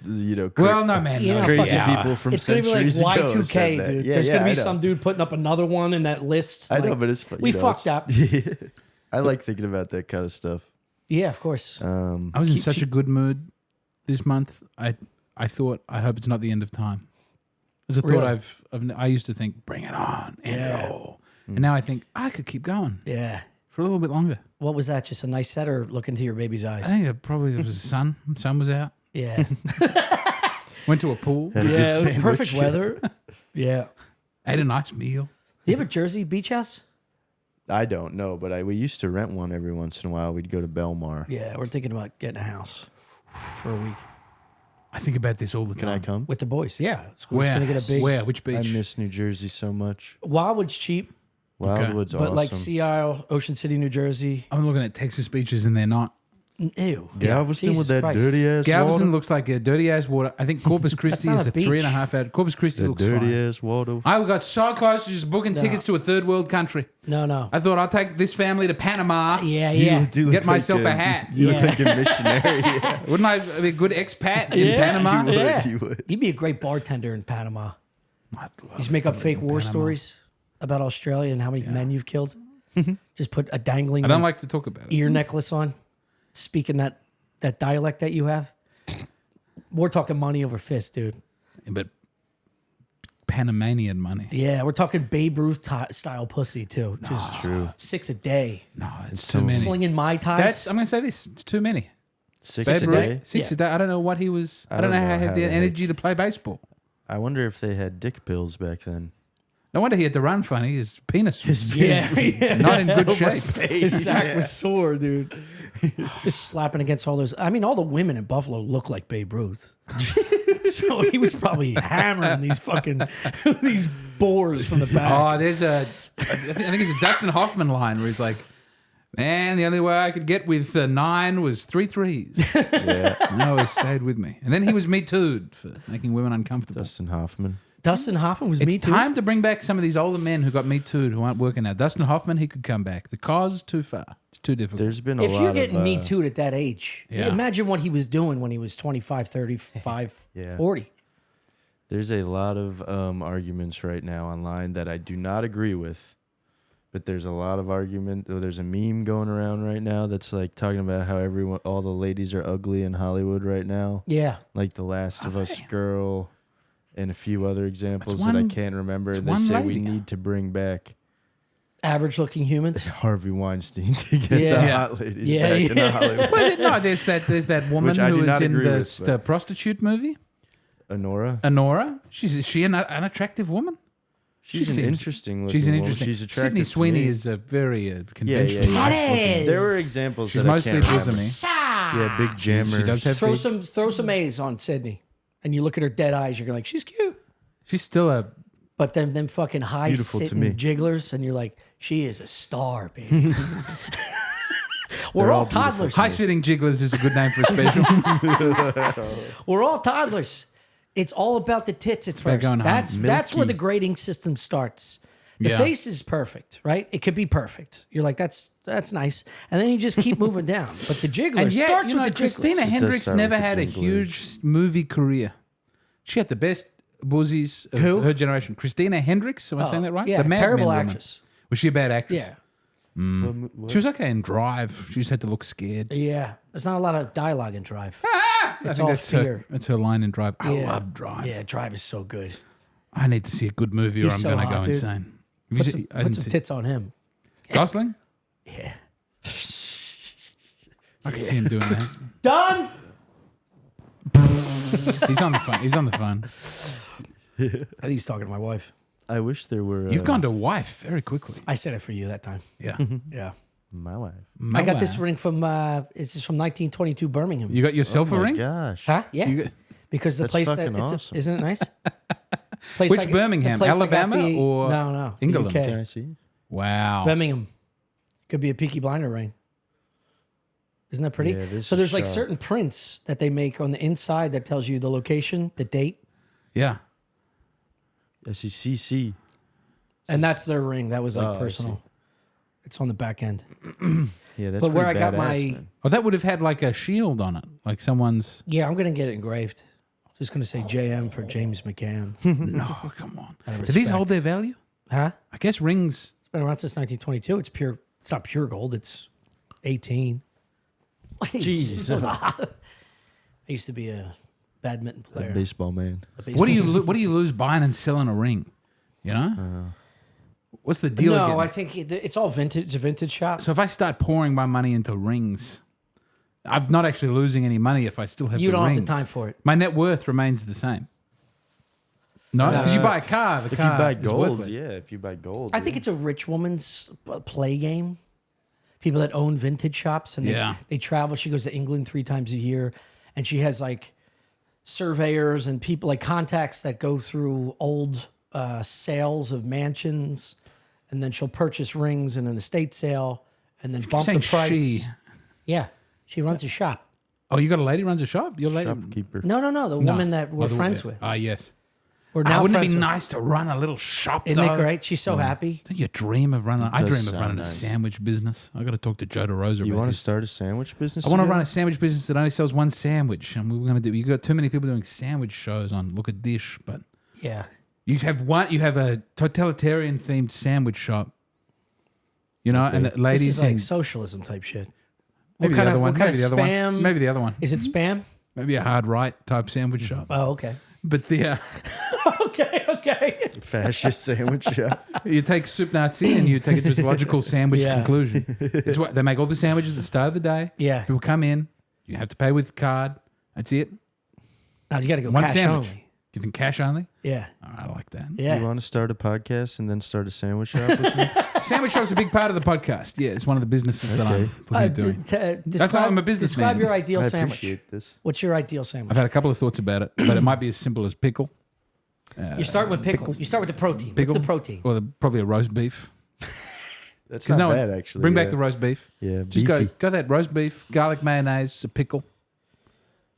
Well, no, man. You know, no. crazy fucking- people from It's gonna be like centuries ago said Y2K, that. dude. Yeah, There's yeah, gonna I be know. some dude putting up another one in that list. I know, like, but it's we you know, fucked it's- up. I like thinking about that kind of stuff. Yeah, of course. Um, I was in such a good mood this month. I thought, I hope it's not the end of time. It's a Really? thought I used to think, bring it on, end Yeah. it all. And now I think I could keep going Yeah. for a little bit longer. What was that? Just a nice set or look into your baby's I eyes? think it probably there was the sun. Sun was out. Yeah. Went to a pool. Had a good Yeah, it was sandwich. perfect weather. Yeah. Ate a nice meal. Do you have a Jersey beach house? I don't know, but we used to rent one every once in a while. We'd go to Belmar. Yeah, we're thinking about getting a house for a week I think about this all the Can time. I come? with the boys. Yeah. We're Where? just going to get a big. Where? Which beach? I miss New Jersey so much. Wildwood's cheap, Wildwood's but awesome. like Sea Isle, Ocean City, New Jersey. I'm looking at Texas beaches and they're not. Ew. Galveston Jesus with that Christ. dirty ass Galveston water. looks like a dirty ass water. I think Corpus Christi not is a a beach. 3.5 hour. Corpus Christi That looks dirty fine. ass water. I got so close to just booking tickets to a third world country. No. I thought I'll take this family to Panama. Yeah, You yeah. do look Get myself like a hat. You Yeah. look like a missionary. Yeah. Wouldn't I be a good expat in Yeah. Panama? You would. Yeah. You would. You'd be a great bartender in Panama. I'd love You just make up to live fake in war Panama. stories about Australia and how many men you've killed. Just put a dangling I don't like to talk about it. ear necklace on, speaking that dialect that you have. We're talking money over fist, dude. But Panamanian money. Yeah, we're talking Babe Ruth style pussy too. Just True. 6 a day. No, it's so too many. Slinging Mai tais. I'm going to say this. It's too many. 6 Babe a Ruth, day. 6 Yeah. a day. I don't know what he was. I don't know how he had the the heck- energy to play baseball. I wonder if they had dick pills back then. No wonder he had to run funny. His penis was Yeah, not in good shape. His sack was sore, dude. Just slapping against all those. I mean, all the women in Buffalo look like Babe Ruth. So he was probably hammering these fucking these boars from the back. Oh, there's I think it's a Dustin Hoffman line where he's like, man, the only way I could get with 9 was 3 threes. Yeah. And always stayed with me. And then he was Me Too'd for making women uncomfortable. Dustin Hoffman. Dustin Hoffman was It's Me Too. time to bring back some of these older men who got Me Too'd who aren't working out. Dustin Hoffman, he could come back. The cause too far. It's too difficult. There's been a If lot you're getting of, Me Too at that age, Yeah. imagine what he was doing when he was 25, 35, Yeah. 40. There's a lot of arguments right now online that I do not agree with. But there's a lot of argument. There's a meme going around right now that's like talking about how all the ladies are ugly in Hollywood right now. Yeah. Like The Last of Us girl and a few other examples It's that I one- can't remember. it's And they one say we lady. need to bring back Average looking humans. Harvey Weinstein to get Yeah. the Yeah. hot ladies Yeah, back in yeah. Hollywood. Well, no, there's that woman Which I who do was not in agree the, with, the prostitute movie, Honora? Honora. Is she an attractive woman? She's She an seems- interesting looking She's an woman. interesting. She's attractive Sydney to Sweeney me. is a very Yeah, conventional. yeah. nice That looking- is. There were examples She's that I mostly can't remember. bosomy. Yeah, big jammers. She does have Throw big- some A's on Sydney, and you look at her dead eyes. You're like, she's cute. She's still a. But then them fucking high Beautiful to sitting me. jigglers, and you're like, she is a star, baby. We're They're all all beautiful. toddlers. High sitting jigglers is a good name for a special. We're all toddlers. It's all about the tits at about first. going home. That's where Milky. the grading system starts. The Yeah. face is perfect, right? It could be perfect. You're like, that's nice, and then you just keep moving down. But the jiggler And yet, starts you know, with the Christina jigglers. Hendricks start never with the had a jigglers. huge movie career. She had the best boozies of Who? her generation. Christina Hendricks, am I saying that right? Yeah, the Mad terrible Men woman. actress. Was she a bad actress? Yeah, She was okay in Drive. She just had to look scared. yeah. There's not a lot of dialogue in Drive. I It's think all that's fear. that's her line in Drive. I Yeah. love Drive. Yeah, Drive is so good. I need to see a good movie or He's I'm so going to hot, go dude. insane. Have you Put seen- some, I put didn't some see- tits on him. Gosling? Yeah. I could see him doing that. Done. He's on the phone. He's on the phone. I think he's talking to my wife. I wish there were. You've gone to wife very quickly. I said it for you that time. Yeah. Yeah. my wife. I got this ring from this is from 1922 Birmingham. You got yourself Oh a my ring? gosh. Huh? Yeah. You got- Because the That's place that fucking it's awesome. isn't it nice? Place Which I got- Birmingham? the place I got Alabama the- or no England? UK. Can I see? Wow. Birmingham. Could be a Peaky Blinder ring. Isn't that pretty? Yeah, this So is there's like sharp. certain prints that they make on the inside that tells you the location, the date, Yeah. I see CC. and that's their ring. That was like Oh, I personal. It's on the back end. Yeah, that's But where pretty I got badass, my- man. Oh, that would have had like a shield on it, like someone's. Yeah, I'm gonna get it engraved. Just gonna say JM for James McCann. No, come on. Out of Do these respect. hold their value? Huh? I guess rings. It's been around since 1922. It's pure. It's not pure gold. It's 18. Jeez. I used to be a badminton That player. baseball man. What do you lose buying and selling a ring? You know. What's the deal? No, again? I think it's all vintage. It's a vintage shop. So if I start pouring my money into rings, I'm not actually losing any money if I still have. You the don't have rings. the time for it. My net worth remains the same. No, because you buy a car. The If you car buy is gold, worthless. yeah. If you buy gold, I think it's a rich woman's play game. People that own vintage shops and Yeah. they travel. She goes to England 3 times a year, and she has like surveyors and people like contacts that go through old sales of mansions, and then she'll purchase rings in an estate sale, and then bump the saying price. she. Yeah, she runs a shop. Oh, you got a lady runs a shop. Your lady. shopkeeper. No, the No. woman that we're Oh, the- friends with. Ah, yes. We're now Wouldn't it friends be with. nice to run a little shop? Isn't though? it great? She's so happy. Don't you dream of running? I does dream of sound running a nice. sandwich business. I got to talk to Joe DeRosa You about want to this. start a sandwich business? I want to together? run a sandwich business that only sells one sandwich, and we were going to do. You got too many people doing sandwich shows on Look at Dish, but Yeah. you have one. You have a totalitarian themed sandwich shop. You know, and the This ladies is like in socialism type shit. maybe what kind the other of one. what kind Maybe of the other spam? one. Maybe the other one. Is it spam? Maybe a hard right type sandwich shop. Oh, okay. But the okay. fascist sandwich shop. you take soup Nazi and you take it to its logical sandwich Yeah. conclusion. It's what they make all the sandwiches at the start of the day. Yeah. People come in. You have to pay with card. That's it. Now you got to go One cash sandwich. only. You think cash only? Yeah. I like that. Yeah. You want to start a podcast and then start a sandwich shop with me? Sandwich shop's a big part of the podcast. Yeah, it's one of the businesses that I'm looking at doing. That's how I'm a businessman. Describe your ideal I sandwich. appreciate this. What's your ideal sandwich? I've had a couple of thoughts about it, but it might be as simple as pickle. You start with pickle. You start with the protein. Pickle? What's the protein? Or probably a roast beef. That's 'Cause not no, bad, actually. Bring yeah. back the roast beef. Yeah, Just beefy. go that roast beef, garlic mayonnaise, a pickle.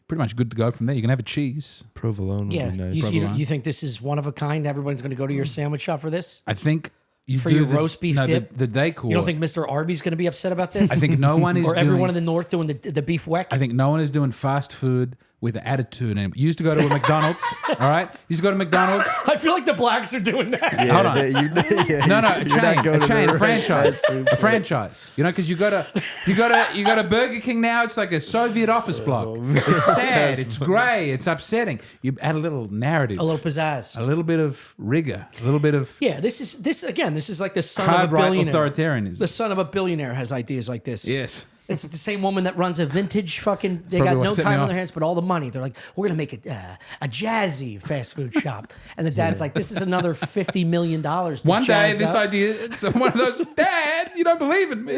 Pretty much good to go from there. You can have a cheese. Provolone would Yeah. be nice. You think this is one of a kind? Everyone's going to go to your sandwich shop for this? I think you For do your the, roast beef no, dip? The decor. You don't think Mr. Arby's going to be upset about this? I think no one is or everyone doing, in the north doing the beef weck? I think no one is doing fast food with an attitude. And you used to go to a McDonald's, all right? You used to go to McDonald's. I feel like the blacks are doing that. Yeah, Hold on. yeah, No, a you're not going to chain, the a franchise, fast food a franchise. You know, because you go to Burger King now. It's like a Soviet office block. It's sad. It's grey. It's upsetting. You add a little narrative, A little pizzazz. a little bit of rigor, a little bit of Yeah, this is like the son hard of a right billionaire. authoritarianism. The son of a billionaire has ideas like this. Yes. It's the same woman that runs a vintage fucking. They Probably got what no set me time on off. their hands, but all the money. They're like, we're gonna make a jazzy fast food shop, and the dad's like, this is another $50 million. One day, this idea, it's one of those, Dad, you don't believe in me.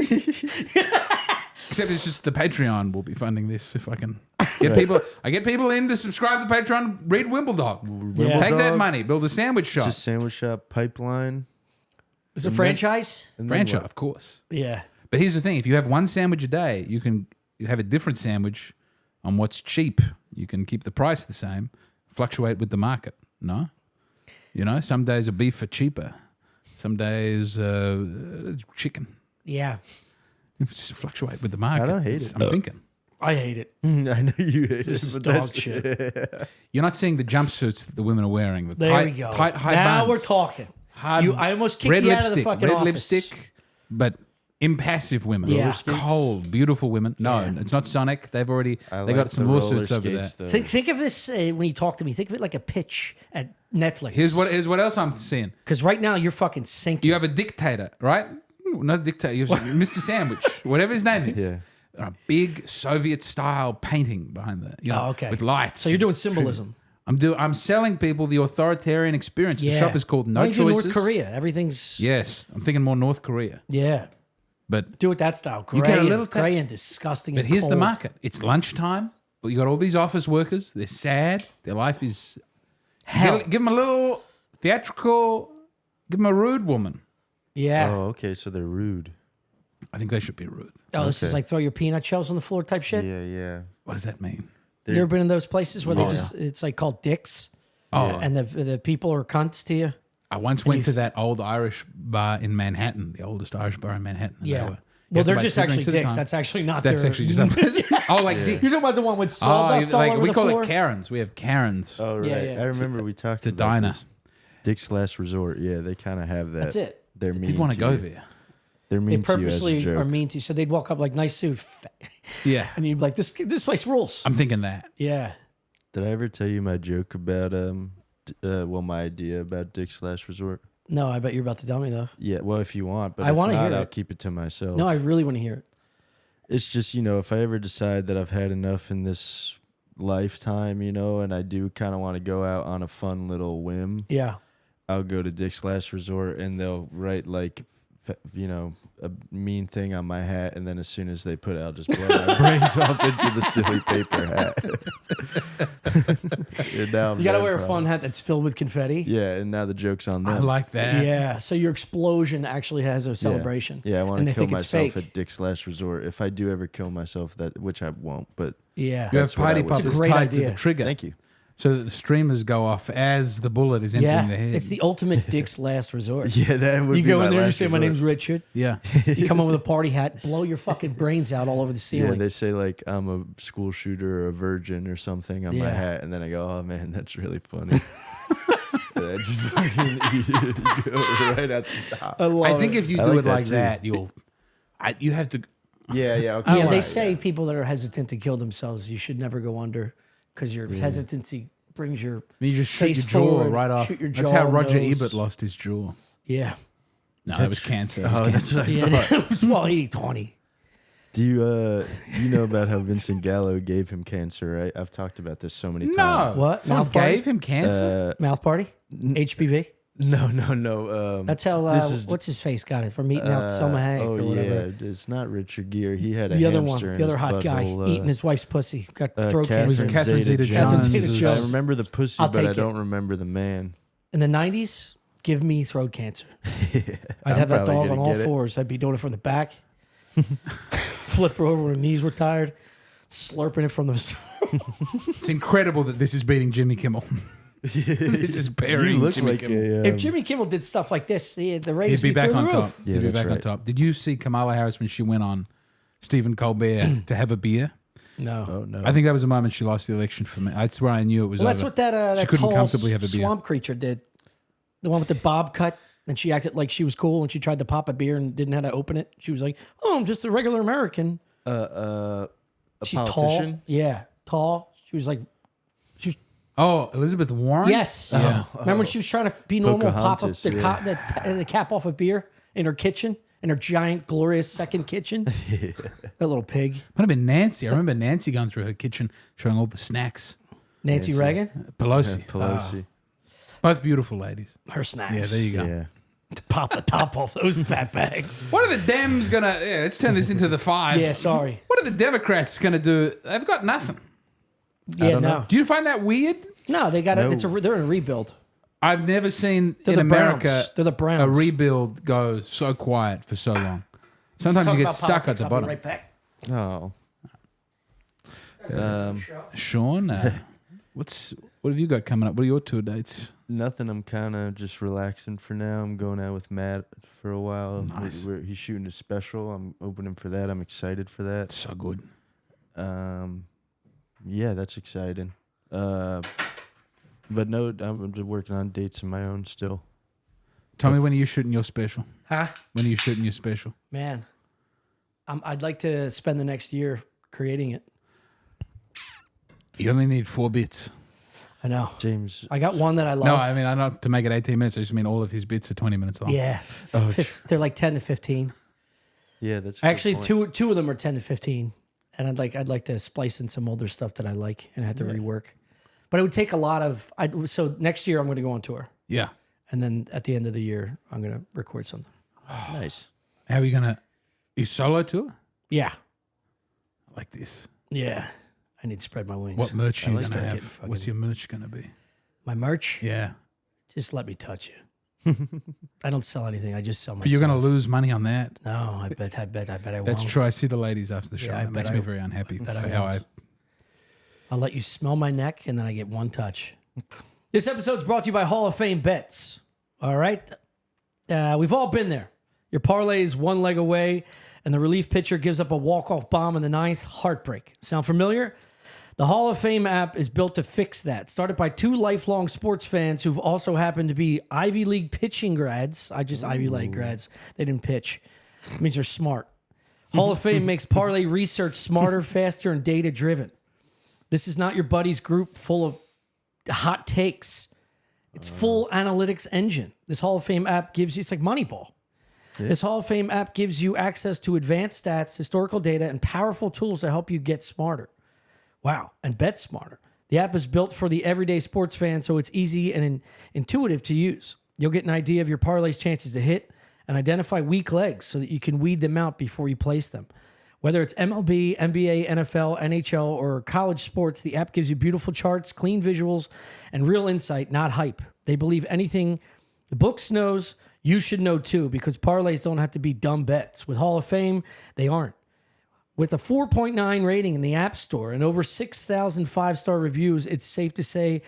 Except it's just the Patreon will be funding this if I can get people. I get people in to subscribe to the Patreon, read Wimbledog. Yeah. Take that Dog. money, build a sandwich shop. Just sandwich shop pipeline. It's a franchise. And then Franchise, what? of course. Yeah. But here's the thing: if you have one sandwich a day, you have a different sandwich on what's cheap. You can keep the price the same, fluctuate with the market. No, you know, some days a beef are cheaper, some days chicken. Yeah. Just fluctuate with the market. I don't hate it. I'm thinking. I hate it. I know you hate it. This is but dog that's- shit. You're not seeing the jumpsuits that the women are wearing. The There tight, we go. tight, high Now buns, we're talking. hard, I almost kicked red you out of lipstick, the fucking red office. lipstick, but impassive women. Yeah. Cold, beautiful women. No, Yeah. it's not Sonic. They've already I they like got some the roller lawsuits over that. skates, though. Think of this when you talk to me. Think of it like a pitch at Netflix. Here's what else I'm seeing. Because right now you're fucking sinking. You have a dictator, right? Not a dictator. You have Mr. Sandwich, whatever his name is. Yeah. A big Soviet-style painting behind the, Oh, okay. with lights. So you're doing symbolism. I'm selling people the authoritarian experience. The Yeah. shop is called No Why don't you do Choices. North Korea. Everything's Yes, I'm thinking more North Korea. yeah. But Do it that style. Gray, You get a and, little gray and disgusting. But and here's the cold. market. It's lunchtime. But you got all these office workers. They're sad. Their life is Hell. Give them a little theatrical. Give them a rude woman. Yeah. Oh, okay. So they're rude. I think they should be rude. Oh, this is okay. like throw your peanut shells on the floor type shit. Yeah, yeah. What does that mean? You ever been in those places where they Yeah. just it's like called dicks Oh, and the people are cunts to you? I once went to that old Irish bar in Manhattan, the oldest Irish bar in Manhattan. and Yeah. you Well, have to they're buy just 2 actually drinks at a dicks. time. That's actually not That's their. actually just oh, like dicks. You're talking about the one with Oh, sawdust all over we the call floor? it Karens. We have Karens. Oh, right. Yeah, yeah. I remember we talked It's a about diner. this. Dick's Last Resort. Yeah, they kind of have that. That's it. They're mean. Did want to go you. there. They're They mean to you as a purposely joke. are mean to you. So they'd walk up like nice suit, Yeah, and you'd be like, this place rules. I'm thinking that. Yeah. Did I ever tell you my joke about my idea about Dick's Last Resort? No, I bet you're about to tell me though. Yeah, well, if you want, but I if wanna not, hear I'll it. keep it to myself. No, I really want to hear it. It's just, if I ever decide that I've had enough in this lifetime, and I do kind of want to go out on a fun little whim, Yeah. I'll go to Dick's Last Resort and they'll write a mean thing on my hat, and then as soon as they put it, I'll just blow my brains off into the silly paper hat. You're down. You got to wear a fun hat that's filled with confetti. Yeah, and now the joke's on them. I like that. Yeah. So your explosion actually has a celebration. Yeah, I want And to they kill think it's myself fake. at Dick's Last Resort. If I do ever kill myself, which I won't, but Yeah. You have That's what I party would poppers do. It's a great tied to idea. the trigger, thank you. so that the streamers go off as the bullet is entering Yeah. the head. It's the ultimate Dick's last resort. Yeah, that would You be go my in there, you last say, "My resort. name's Richard." yeah. You come in with a party hat, blow your fucking brains out all over the Yeah, ceiling. they say like I'm a school shooter or a virgin or something on my Yeah. hat, and then I go, "Oh man, that's really funny." And I just fucking eat it. You go right at the top. I think if you I do like it that like too. that, you have to. Yeah, yeah. Okay. Yeah, they right, say yeah. people that are hesitant to kill themselves, you should never go under because your hesitancy brings your You just shoot face your jaw forward, right off. shoot your That's how jaw, Roger nose. Ebert lost his jaw. yeah. No, that was cancer. It was Oh, that's cancer. what I Yeah, thought. it was well 80-20. Do you know about how Vincent Gallo gave him cancer, right? I've talked about this so many No. times. What? Someone Mouth party? gave him cancer? Mouth party? HPV? No. That's how, this is- what's his face got it from eating out Selma Hayek oh or whatever. yeah, it's not Richard Gere. He had a The other one, hamster in the other his hot guy, butthole, eating his wife's pussy. Got throat Catherine cancer. Was Catherine Zeta-Jones. Zeta-Jones. I remember the pussy, I'll but I take it. don't remember the man. In the 90s, give me throat cancer. I'd I'm have that probably dog gonna on all get it. fours. I'd be doing it from the back. Flip her over when her knees were tired. Slurping it from the... It's incredible that this is beating Jimmy Kimmel. This is You burying look Jimmy like Kimmel. If Jimmy Kimmel did stuff like this, the ratings He'd be back through on the top. roof. Yeah, He'd be that's back on right. top. Did you see Kamala Harris when she went on Stephen Colbert to have a beer? No. Oh no. I think that was the moment she lost the election for me. That's where I knew it was Well, over. that's what that, that couldn't tall comfortably have a beer. swamp creature did. The one with the bob cut. And she acted like she was cool and she tried to pop a beer and didn't know how to open it. She was like, oh, I'm just a regular American. a She's politician. tall. Yeah, tall. She was like, Oh, Elizabeth Warren? yes. Remember when she was trying to be normal and pop up Pocahontas, the cap off a beer in her kitchen, in her giant, glorious second kitchen? That little pig. Might have been Nancy. I remember Nancy going through her kitchen showing all the snacks. Nancy Reagan? Pelosi. Yeah, Pelosi. Both beautiful ladies. Her snacks. Yeah, there you go. Yeah. Pop the top off those fat bags. What are the Dems going to... Yeah, let's turn this into the five. Yeah, sorry. What are the Democrats going to do? They've got nothing. Yeah, don't no. know. Do you find that weird? No, they got No. they're in a rebuild. I've never seen They're in the America Browns. They're the a Browns. rebuild go so quiet for so long. Sometimes you get stuck at the bottom. Right back. Oh. Sean, what have you got coming up? What are your tour dates? Nothing. I'm kind of just relaxing for now. I'm going out with Matt for a while. Nice. He's shooting a special. I'm opening for that. I'm excited for that. So good. Yeah, that's exciting. But no, I'm just working on dates of my own still. Tell me when are you shooting your special? Huh? When are you shooting your special? Man, I'd like to spend the next year creating it. You only need 4 bits. I know. James, I got one that I love. No, I mean, I'm not to make it 18 minutes. I just mean all of his bits are 20 minutes long. Yeah. They're like 10 to 15. yeah, that's a good Actually, point. two of them are 10 to 15. And I'd like to splice in some older stuff that I like and have to rework. But it would take a lot of... So next year, I'm going to go on tour. Yeah. And then at the end of the year, I'm going to record something. Nice. How are you going to... You solo tour? Yeah. Like this. Yeah. I need to spread my wings. What merch are you like going to to have? get fucking- What's your merch going to be? My merch? Yeah. Just let me touch you. I don't sell anything. I just sell myself. But you're going to lose money on that. No, I bet I won't. That's true. I see the ladies after the show. Yeah, I That bet makes me very unhappy for bet I how I... won't. I'll let you smell my neck, and then I get one touch. This episode's brought to you by Hall of Fame Bets. All right? We've all been there. Your parlay is one leg away, and the relief pitcher gives up a walk-off bomb in the ninth. Heartbreak. Sound familiar? The Hall of Fame app is built to fix that. Started by 2 lifelong sports fans who've also happened to be Ivy League pitching grads. Ivy League grads. They didn't pitch. It means they're smart. Hall of Fame makes parlay research smarter, faster, and data-driven. This is not your buddy's group full of hot takes. It's full analytics engine. This Hall of Fame app gives you, it's like Moneyball. Yeah. This Hall of Fame app gives you access to advanced stats, historical data, and powerful tools to help you get smarter. Wow, and bet smarter. The app is built for the everyday sports fan, so it's easy and intuitive to use. You'll get an idea of your parlay's chances to hit and identify weak legs so that you can weed them out before you place them. Whether it's MLB, NBA, NFL, NHL, or college sports, the app gives you beautiful charts, clean visuals, and real insight, not hype. They believe anything the books knows, you should know too, because parlays don't have to be dumb bets. With Hall of Fame, they aren't. With a 4.9 rating in the App Store and over 6,000 5-star reviews, it's safe to say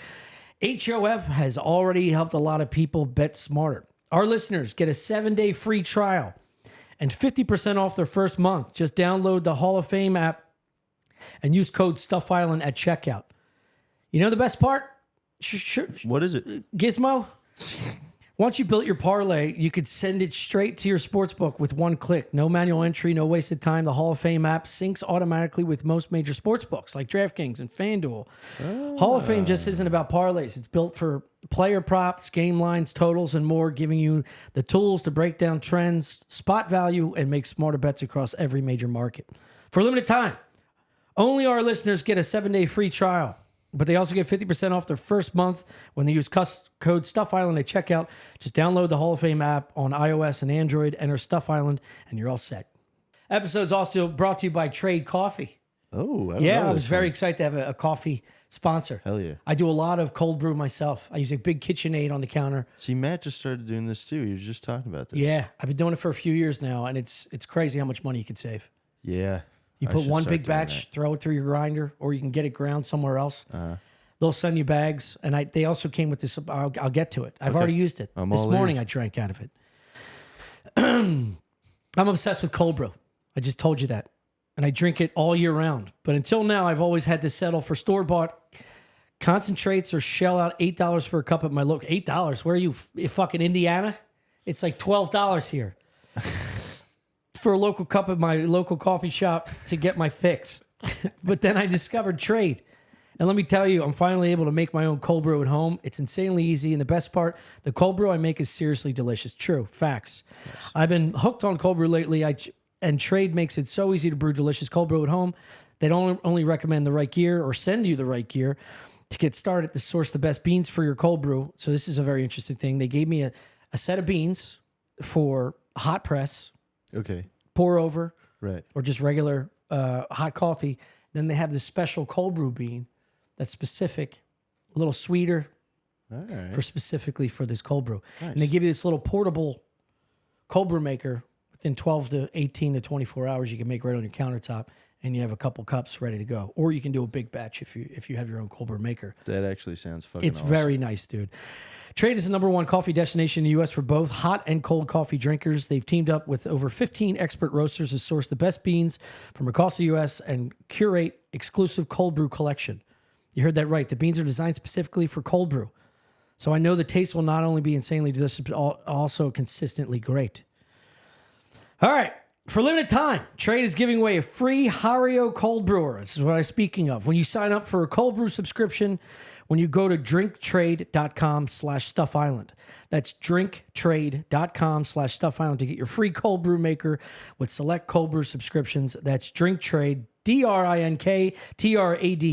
HOF has already helped a lot of people bet smarter. Our listeners get a 7-day free trial and 50% off their first month. Just download the Hall of Fame app and use code StuffIsland at checkout. You know the best part? What is it? Gizmo? Once you built your parlay, you could send it straight to your sportsbook with one click. No manual entry, no wasted time. The Hall of Fame app syncs automatically with most major sportsbooks like DraftKings and FanDuel. Hall of Fame just isn't about parlays. It's built for player props, game lines, totals, and more, giving you the tools to break down trends, spot value, and make smarter bets across every major market. For a limited time, only our listeners get a 7-day free trial, but they also get 50% off their first month when they use code Stuff Island at checkout. Just download the Hall of Fame app on iOS and Android, enter Stuff Island, and you're all set. Episode's also brought to you by Trade Coffee. Oh, I was very excited to have a coffee sponsor. Hell yeah. I do a lot of cold brew myself. I use a big KitchenAid on the counter. See, Matt just started doing this too. He was just talking about this. Yeah, I've been doing it for a few years now, and it's crazy how much money you could save. Yeah. You I put should one start big doing batch, throw it through your grinder, or you can get it ground somewhere else. They'll send you bags, and they also came with this. I'll get to it. I've already used it. I'm This all morning ears. I drank out of it. I'm obsessed with cold brew. I just told you that. And I drink it all year round. But until now, I've always had to settle for store-bought concentrates or shell out $8 for a cup at my local. $8? Where are you? Fucking Indiana? It's like $12 here. For a local cup at my local coffee shop to get my fix. But then I discovered Trade. And let me tell you, I'm finally able to make my own cold brew at home. It's insanely easy. And the best part, the cold brew I make is seriously delicious. True. Facts. Yes. I've been hooked on cold brew lately. And Trade makes it so easy to brew delicious cold brew at home. They don't only recommend the right gear or send you the right gear to get started to source the best beans for your cold brew. So this is a very interesting thing. They gave me a set of beans for hot press, Okay. pour over, Right. or just regular hot coffee. Then they have this special cold brew bean that's specific, a little sweeter All right. for specifically for this cold brew. Nice. And they give you this little portable cold brew maker. Within 12 to 18 to 24 hours, you can make right on your countertop, and you have a couple cups ready to go. Or you can do a big batch if you have your own cold brew maker. That actually sounds fucking It's awesome. very nice, dude. Trade is the #1 coffee destination in the U.S. for both hot and cold coffee drinkers. They've teamed up with over 15 expert roasters to source the best beans from across the U.S. and curate exclusive cold brew collection. You heard that right. The beans are designed specifically for cold brew. So I know the taste will not only be insanely delicious, but also consistently great. All right. For a limited time, Trade is giving away a free Hario cold brewer. This is what I'm speaking of. When you sign up for a cold brew subscription, when you go to drinktrade.com/Stuff Island. That's drinktrade.com/Stuff Island to get your free cold brew maker with select cold brew subscriptions. That's drinktrade,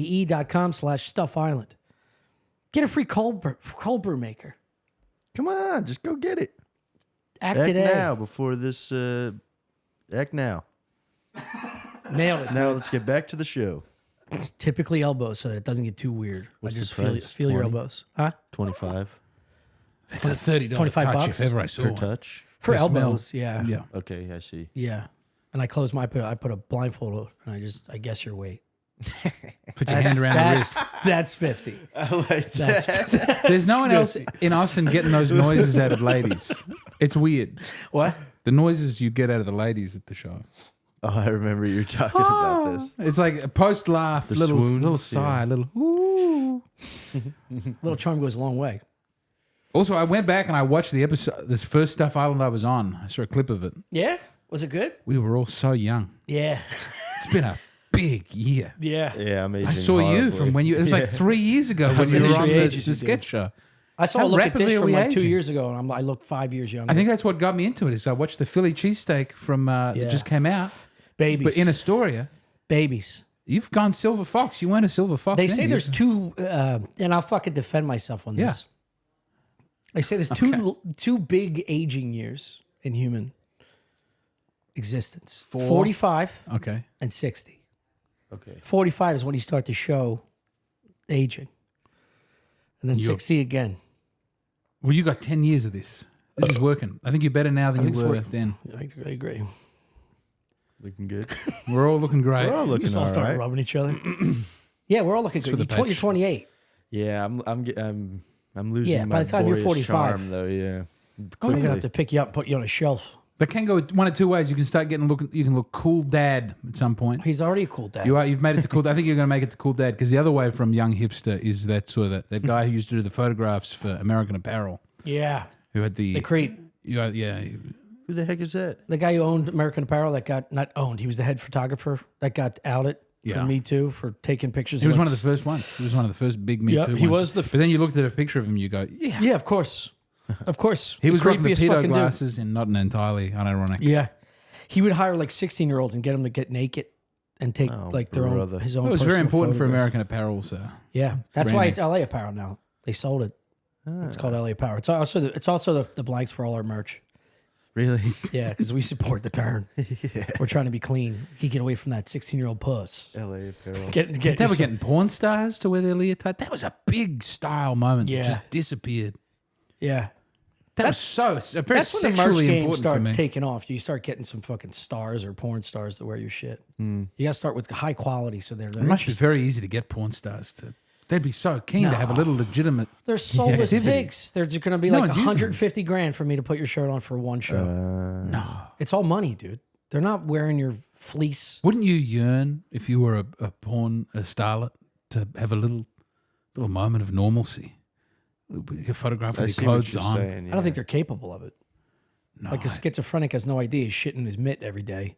drinktrade.com/Stuff Island. Get a free cold brew maker. Come on, just go get it. Act Act today. now before this. Act now. Nailed it. Now let's get back to the show. Typically elbows so that it doesn't get too weird. What's I just the price? feel your 20? elbows. Huh? 25 That's a $30 $25 touch bucks? if ever I saw per one. touch. For It elbows, smells. yeah. Yeah. Okay, I see. Yeah. And I close my I put a blindfold on and I guess your weight. Put your hand around the wrist. That's 50. I like That's There's no one else in Austin getting those noises out of ladies. It's weird. what? The noises you get out of the ladies at the show. Oh, I remember you talking about this. It's like a post laugh, The little swoons, sigh, yeah. little ooh. Little charm goes a long way. Also, I went back and I watched the episode, this first Stuff Island I was on. I saw a clip of it. Yeah? Was it good? We were all so young. Yeah. It's been a big year. Yeah. Yeah, amazing. I saw you from when you, it was like 3 years ago when you were on industry the age, you sketch show. I saw How a look at rapidly this are from we like 2 aging? years ago and I look 5 years younger. I think that's what got me into it is I watched the Philly cheesesteak from that just came out. Babies. But in Astoria, Babies. you've gone Silver Fox. You weren't a Silver Fox. They then. say You- there's two, and I'll fucking defend myself on this. They say there's two big aging years in human existence. 45 Okay. and 60. Okay. 45 is when you start to show aging. And then 60 again. Well, you got 10 years of this. This is working. I think you're better now than you think it's were working. then. I agree. Looking good. We're all looking great. We're all We looking just all all started right. rubbing each other. Yeah, we're all looking for good. the You're paytch. 28. Yeah, I'm losing Yeah, by my the time you're boyish 45. charm, though. Yeah. We're Quickly. going to have to pick you up and put you on a shelf. That can go one of two ways. You can start getting you can look cool dad at some point. He's already a cool dad. You've made it to cool. I think you're going to make it to cool dad because the other way from young hipster is that sort of that guy who used to do the photographs for American Apparel, Yeah. who had the Creep. yeah. Who the heck is that? The guy who owned American Apparel that got, not owned, he was the head photographer that got outed Yeah. for Me Too for taking pictures. He was one of the first ones. He was one of the first big Me Yeah, Too he ones. was the but then you looked at a picture of him, you go, yeah. Yeah, of course. Of course. He was rocking the creepiest pedo fucking dude. glasses and not an entirely unironic. Yeah. He would hire like 16-year-olds and get them to get naked and take like their brother. own his own. It was very personal important for photographs. American Apparel, so Yeah, that's why Branding. it's LA Apparel now. They sold it. It's called LA Apparel. It's also the blanks for all our merch. Really? Yeah, because we support the turn. We're trying to be clean. You get away from that 16-year-old puss. LA Apparel. Get they were yourself- getting porn stars to wear their leotard. That was a big style moment. Yeah. That just disappeared. Yeah. That was so very That's when the merch sexually game important for starts me. taking off. You start getting some fucking stars or porn stars to wear your shit. You got to start with high quality, so they're It must be very easy to get porn stars to. They'd be so keen to have a little legitimate. They're soulless activity. pigs. They're just going to be No like one's using 150 grand for me to put your shirt on for one show. No. It's all money, dude. They're not wearing your fleece. Wouldn't you yearn if you were a starlet to have a little moment of normalcy? A photograph I with see your what clothes you're on. saying, I don't think they're capable of it. No, Like a schizophrenic has no idea he's shitting in his mitt every day.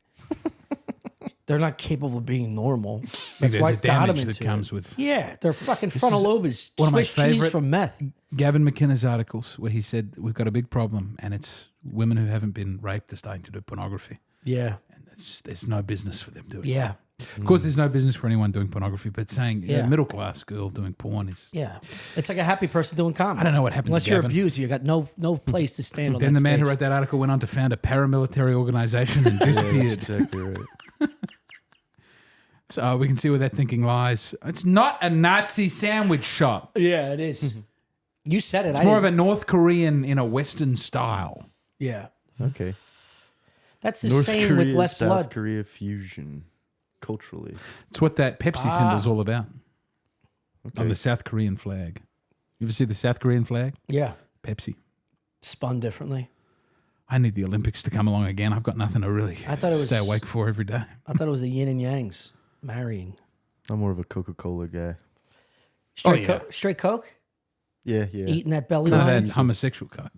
They're not capable of being normal. That's there's why a I got them damage into that comes it. with. Yeah, their fucking frontal lobe is one of my Swiss cheese favorite- from meth. Gavin McInnes articles where he said we've got a big problem and it's women who haven't been raped are starting to do pornography, Yeah, and there's no business for them doing it. yeah, Of course, there's no business for anyone doing pornography, but saying Yeah. a middle class girl doing porn is. yeah. It's like a happy person doing comedy. I don't know what happened Unless to you're Gavin. abused, you got no place to stand on Then that the man who stage. wrote that article went on to found a paramilitary organization and That's disappeared. exactly right. So we can see where that thinking lies. It's not a Nazi sandwich shop. Yeah, it is. You said it. It's more of a North Korean in a Western style. Yeah. Okay. That's the North same Korea, with less South blood. Korea fusion culturally. It's what that Pepsi symbol's all about Okay. on the South Korean flag. You ever see the South Korean flag? Yeah. Pepsi. Spun differently. I need the Olympics to come along again. I've got nothing to really I thought it was- stay awake for every day. I thought it was the yin and yangs marrying. I'm more of a Coca-Cola guy. Straight, yeah. Straight Coke? Yeah, yeah. Eating that belly No, line? that homosexual cock.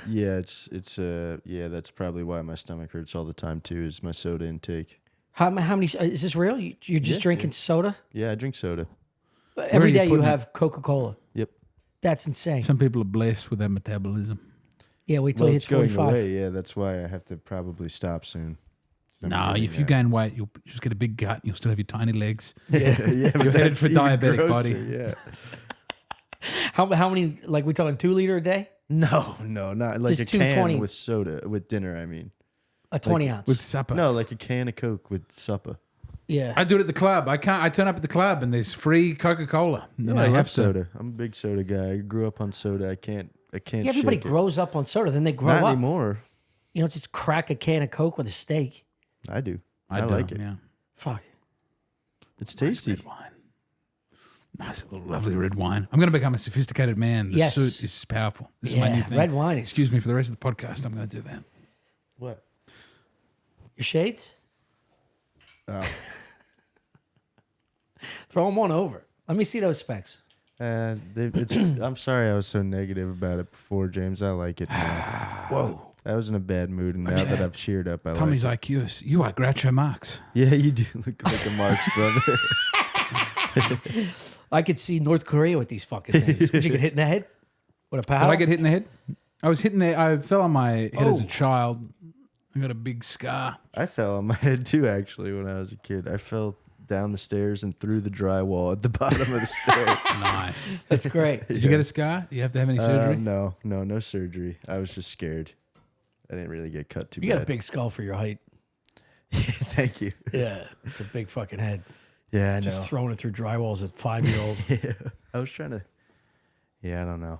Yeah, it's yeah, that's probably why my stomach hurts all the time too, is my soda intake. How many? Is this real? You're just Yeah, drinking soda? Yeah, I drink soda. Every you day you putting it? have Coca-Cola. Yep. That's insane. Some people are blessed with their metabolism. Yeah, wait till Well, he it's hits going 45. away. Yeah, that's why I have to probably stop soon. I'm No, getting if you there. gain weight, you'll just get a big gut and you'll still have your tiny legs. yeah, yeah, but You're headed that's for even diabetic grosser, body. Yeah. How many, like we talking 2 liter a day? No, not like Just a 220. can with soda with dinner. I mean, A 20 ounce. With supper. no, like a can of Coke with supper. yeah. I do it at the club. I turn up at the club and there's free Coca-Cola. And then Yeah, I I love have to. soda. I'm a big soda guy. I grew up on soda. I can't. Yeah, everybody shake it. grows up on soda, then they grow Not up. anymore. You know, just crack a can of Coke with a steak. I do. I I do, like it. Yeah. Fuck. It's Nice tasty. red wine. Nice little lovely red wine. I'm going to become a sophisticated man. The Yes. suit is powerful. This is my new Yeah, thing. red wine is Excuse me for the rest of the podcast. I'm going to do that. What? your shades. Oh. Throw them on over. Let me see those specs. I'm sorry I was so negative about it before, James. I like it now. Whoa. I was in a bad mood, and now that I've cheered up, I Tommy's like it. IQs. You are Groucho Marx. Yeah, you do look like a Marx brother. I could see North Korea with these fucking things. Would you get hit in the head with a paddle? Did I get hit in the head? I was hitting there. I fell on my head as a Oh. child. I got a big scar. I fell on my head too, actually, when I was a kid. I fell down the stairs and through the drywall at the bottom of the stairs. Nice. That's great. Did you get a scar? Do you have to have any surgery? No surgery. I was just scared. I didn't really get cut too You bad. got a big skull for your height. Thank you. Yeah, it's a big fucking head. Yeah, I know. Just throwing it through drywalls at 5-year-old. Yeah. I was trying to. Yeah, I don't know.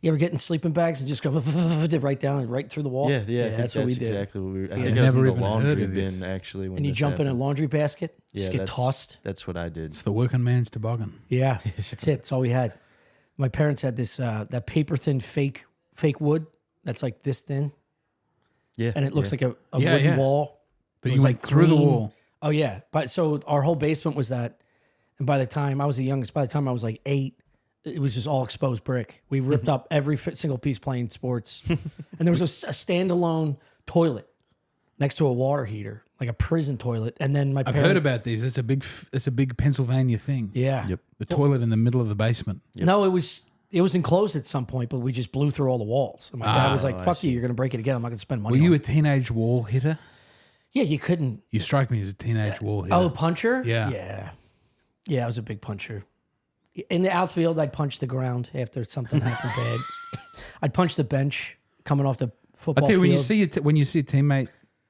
You ever get in sleeping bags and just go right down and right through the wall? Yeah, I think that's what we did. exactly what we were. I Yeah. think I was in Never the even heard laundry of this. bin actually. When And you this jump in a happened. laundry basket, just get that's- tossed. That's what I did. It's the working man's toboggan. Yeah, that's it. That's all we had. My parents had this that paper thin fake wood that's like this thin, Yeah, and it looks like a Yeah, wooden yeah. wall. But It you was went like through the green. wall. Oh yeah, but so our whole basement was that, and by the time I was the youngest, by the time I was like 8, it was just all exposed brick. We ripped up every single piece playing sports, and there was a standalone toilet next to a water heater, like a prison toilet. And then my I've parents, heard about these. That's a big Pennsylvania thing. yeah, Yep. The toilet in the middle of the basement. No, it was enclosed at some point, but we just blew through all the walls. And my dad was like, I "Fuck see. you, you're gonna break it again. I'm not gonna spend money." Were you on a it." teenage wall hitter? Yeah, you couldn't. You strike me as a teenage warrior. Oh, puncher? Yeah. Yeah. Yeah, I was a big puncher. In the outfield, I'd punch the ground after something happened bad. I'd punch the bench coming off the I football tell you, field. when you see a teammate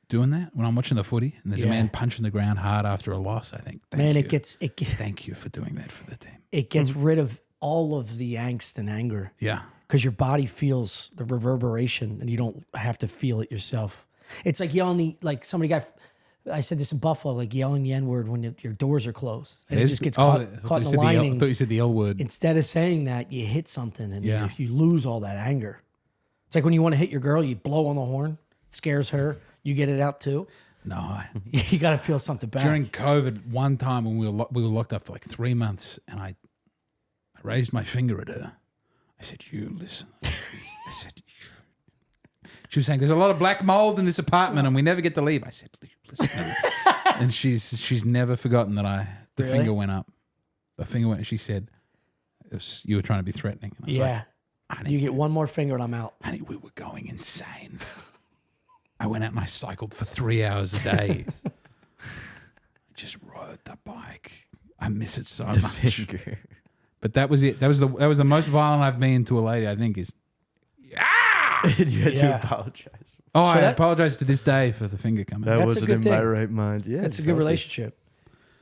doing that, when I'm watching the footy and there's a Yeah. man punching the ground hard after a loss, I think, thank Man, you. it Thank you for doing that for the team. gets rid of all of the angst and anger Yeah. because your body feels the reverberation and you don't have to feel it yourself. It's like yelling I said this in Buffalo, like yelling the N word when your doors are closed and it just gets caught in the I lining. thought you said the L word. Instead of saying that, you hit something and Yeah. you lose all that anger. It's like when you want to hit your girl, you blow on the horn, it scares her, you get it out too. No. You got to feel something back. During COVID, one time when we were locked up for like 3 months, and I raised my finger at her. I said, "You listen." I said, "You." She was saying, "There's a lot of black mold in this apartment, and we never get to leave." I said, "Listen." And she's never forgotten that the Really? finger went up. The finger went. She said, "You were trying to be threatening." And I was Yeah. like, "Honey, You get one more finger and I'm out. honey, we were going insane." I went out and I cycled for 3 hours a day. I just rode the bike. I miss it so much. Finger. But that was it. That was the most violent I've been to a lady, I think, is And you had Yeah. to apologize. oh, So I that- apologize to this day for the finger coming. That That's a wasn't good in my thing. right mind. Yeah, That's a it's good healthy. relationship.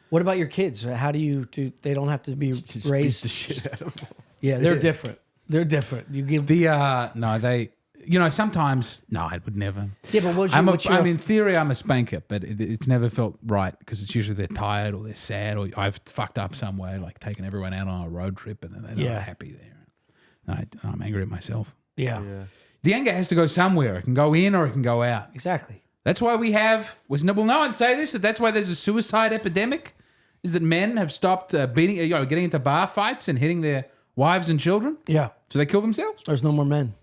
What about your kids? How do you do? They don't have to be Just beat raised. the shit out of them. Yeah, they're different. They're different. You give. No, they, sometimes, no, I would never. Yeah, but In theory, I'm a spanker, but it's never felt right because it's usually they're tired or they're sad or I've fucked up some way, like taking everyone out on a road trip and then they're Yeah. not happy there. I'm angry at myself. Yeah, Yeah. The anger has to go somewhere. It can go in or it can go out. exactly. That's why will no one say this? That's why there's a suicide epidemic, is that men have stopped getting into bar fights and hitting their wives and children. Yeah, So they kill themselves. there's no more men.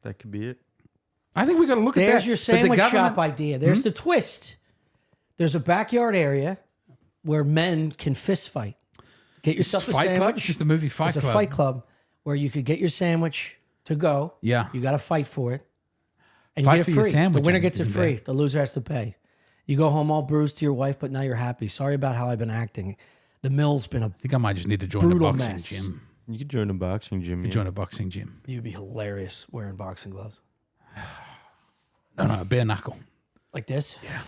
That could be it. I think we got to look at that. There's your But the sandwich government- shop idea. There's the twist. There's a backyard area where men can fist fight. Get yourself a Fight sandwich. Club? It's just the movie Fight It's Club. a fight club where you could get your sandwich to go. Yeah. You got to fight for it. And Fight you for get it your free. sandwich, The winner I gets it think, free. isn't The loser has to pay. You go home all bruised to your wife, but now you're happy. Sorry about how I've been acting. The mill's been a. I think I might just need to join a Brutal boxing mess. gym. You could join a boxing gym. Yeah. Join a boxing gym. You'd be hilarious wearing boxing gloves No, bare knuckle. like this. Yeah.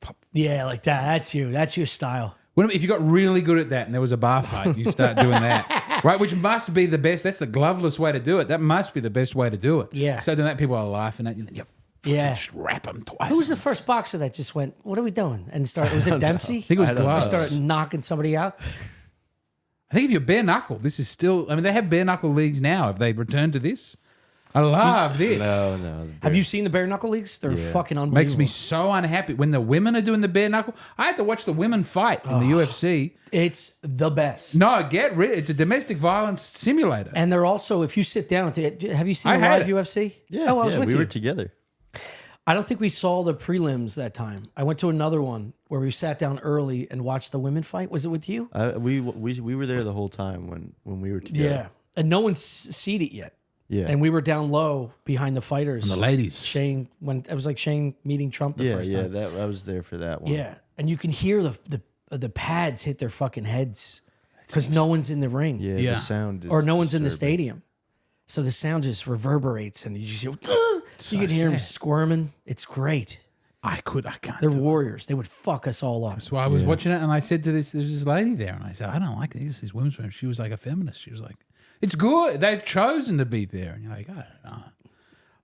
Pop. Yeah, like that. That's you. That's your style. If you got really good at that and there was a bar fight, you start doing that, right? Which must be the best. That's the gloveless way to do it. That must be the best way to do it. Yeah. So doing that, people are laughing at you. Then you fucking Yeah. just wrap them twice. Who was the first boxer that just went, "What are we doing?" And started? Was it Dempsey? I think it was I don't know. gloves. Started knocking somebody out. I think if you're bare knuckle, this is still. I mean, they have bare knuckle leagues now. Have they returned to this? I love this. No. Have you seen the bare knuckle leagues? They're Yeah. fucking unbelievable. Makes me so unhappy when the women are doing the bare knuckle. I had to watch the women fight in the UFC. It's the best. No, get rid. It's a domestic violence simulator. And they're also, if you sit down to, have you seen I the had live it. UFC? Yeah. Oh, I was yeah, with we you. were together. I don't think we saw the prelims that time. I went to another one where we sat down early and watched the women fight. Was it with you? We were there the whole time when we were together. Yeah. And no one's seen it yet. Yeah. And we were down low behind the fighters. the ladies. Shane, when it was like Shane meeting Trump the first time. that I was there for that one. Yeah. And you can hear the pads hit their fucking heads because no one's in the ring. Yeah. Yeah. The sound is Or no one's in the disturbing. stadium. So the sound just reverberates and you just hear, you can hear them sad. squirming. It's great. I can't. They're do it. warriors. They would fuck us all up. So I was watching it and I said to there's this lady there and I said, I don't like these women's films. She was like a feminist. She was like, it's good. They've chosen to be there. And you're like, I don't know.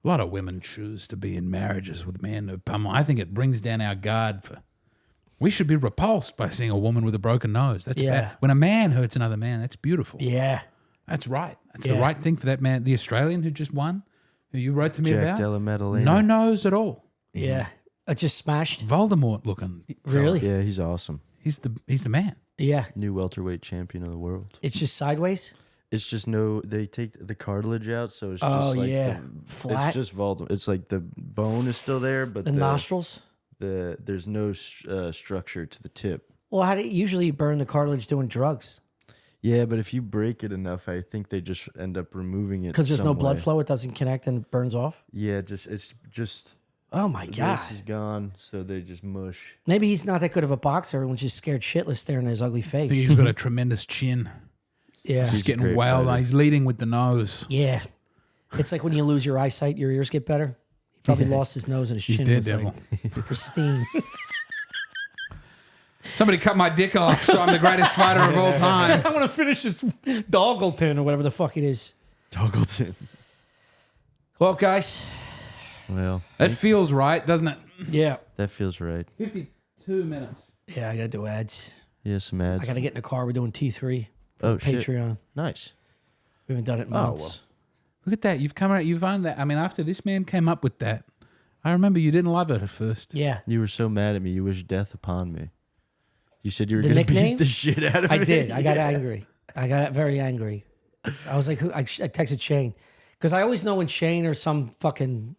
A lot of women choose to be in marriages with men who pummel. I think it brings down our guard for. We should be repulsed by seeing a woman with a broken nose. That's Yeah. bad. When a man hurts another man, that's beautiful. Yeah. That's right. That's the Yeah. right thing for that man. The Australian who just won, who you wrote to me Jack about. Della Maddalena. No nose at all. Yeah. It just smashed. Voldemort looking. fella. Really? Yeah, he's awesome. He's the man. Yeah. New welterweight champion of the world. It's just sideways. It's just they take the cartilage out, so it's Oh, just like yeah. Flat. It's just Voldemort. It's like the bone is still there, but The nostrils. there's no structure to the tip. Well, how do you usually burn the cartilage doing drugs? Yeah, but if you break it enough, I think they just end up removing it Because there's no some blood way. flow, it doesn't connect and it burns off. Yeah, it's just Oh my The God. voice is gone, so they just mush. Maybe he's not that good of a boxer. Everyone's just scared shitless staring at his ugly I think face. he's got a tremendous chin. Yeah. He's He's a getting great wild. fighter. He's leading with the nose. Yeah. It's like when you lose your eyesight, your ears get better. He probably lost his nose and his He's chin was Daredevil. like pristine. Somebody cut my dick off, so I'm the greatest fighter of all time. I want to finish this Doggleton or whatever the fuck it is. Toggleton. Well, guys. Well, That feels right, doesn't it? Yeah. that feels right. 52 minutes. Yeah, I got to do ads. Yeah, some ads. I got to get in the car. We're doing T3 for Oh, shit. Patreon. Nice. We haven't done it in months. Look at that. You've come out. You've owned that. I mean, after this man came up with that, I remember you didn't love it at first. Yeah. You were so mad at me. You wished death upon me. You said you were The going to beat nickname? the shit out of me. I did. I got angry. I got very angry. I was like, I texted Shane. Because I always know when Shane or some fucking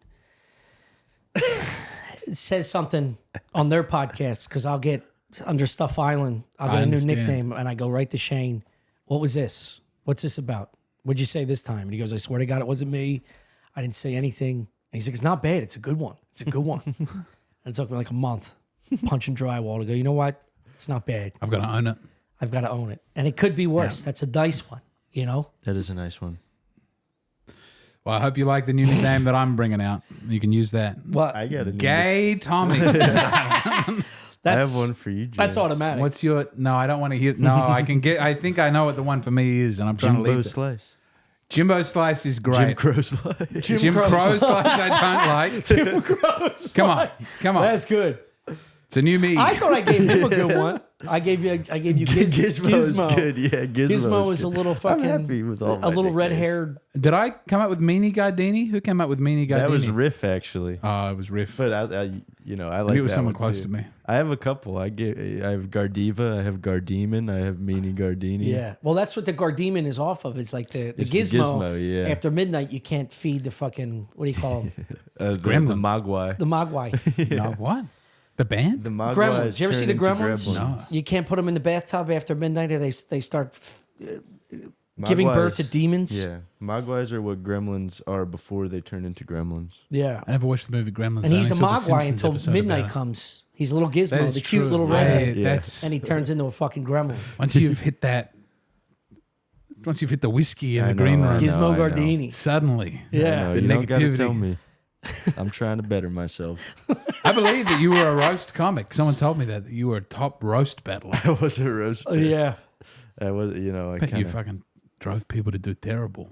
says something on their podcast, because I'll get under Stuff Island, I'll I get a new understand. nickname, and I go right to Shane. What was this? What's this about? What'd you say this time? And he goes, I swear to God, it wasn't me. I didn't say anything. And he's like, it's not bad. It's a good one. It's a good one. And it took me like a month punching drywall to go, you know what? It's not bad. I've got to own it. I've got to own it. And it could be worse. That's a dice one, you know? That is a nice one. Well, I hope you like the new nickname that I'm bringing out. You can use that. What? I got a new Gay Tommy. I That's, have one for you, Jim. That's automatic. What's your? No, I don't want to hear. No, I can get. I think I know what the one for me is, and I'm trying to Jimbo leave it. Slice. Jimbo Slice is Jim great. Crow Slice. Jim Crow Slice I don't like. Jim Crow Come on, come on. That's good. It's a new me. I thought I gave him a good one. I gave you Gizmo is Gizmo. good. Yeah, Gizmo is good. a little fucking I'm happy with all a my little nicknames. red-haired. Did I come up with Meanie Gardini? Who came up with Meanie Gardini? That was Riff, actually. Oh, it was Riff. But I like. I knew it was that someone one, close too. to me. I have a couple. I have Gardiva. I have Gardemon. I have Meanie Gardini. Yeah. Well, that's what the Gardemon is off of. It's like the It's the Gizmo. Gizmo, yeah. After midnight, you can't feed the fucking, what do you call them? The Gremlin. Mogwai. The Mogwai. No, what? The band? The Mogwai. Gremlins. You ever see the turn into Gremlins? No. You can't put them in the bathtub after midnight or they start giving birth to Mogwais- demons. Yeah, Mogwais are what gremlins are before they turn into gremlins. Yeah. I never watched the movie Gremlins. And I he's a only saw the Mogwai Simpsons until episode midnight about it. comes. He's a little That Gizmo, is the cute true. little Yeah, redhead. Yeah. That's And he turns into a fucking gremlin. once you've hit that. Once you've hit the whiskey in I the green know, I room, know. Gizmo Gardini. suddenly, Yeah. I know, The you don't gotta negativity. tell me. I'm trying to better myself. I believe that you were a roast comic. Someone told me that you were a top roast battler. I was a roaster. Oh, yeah. I was, I Bet you kind of. fucking drove people to do terrible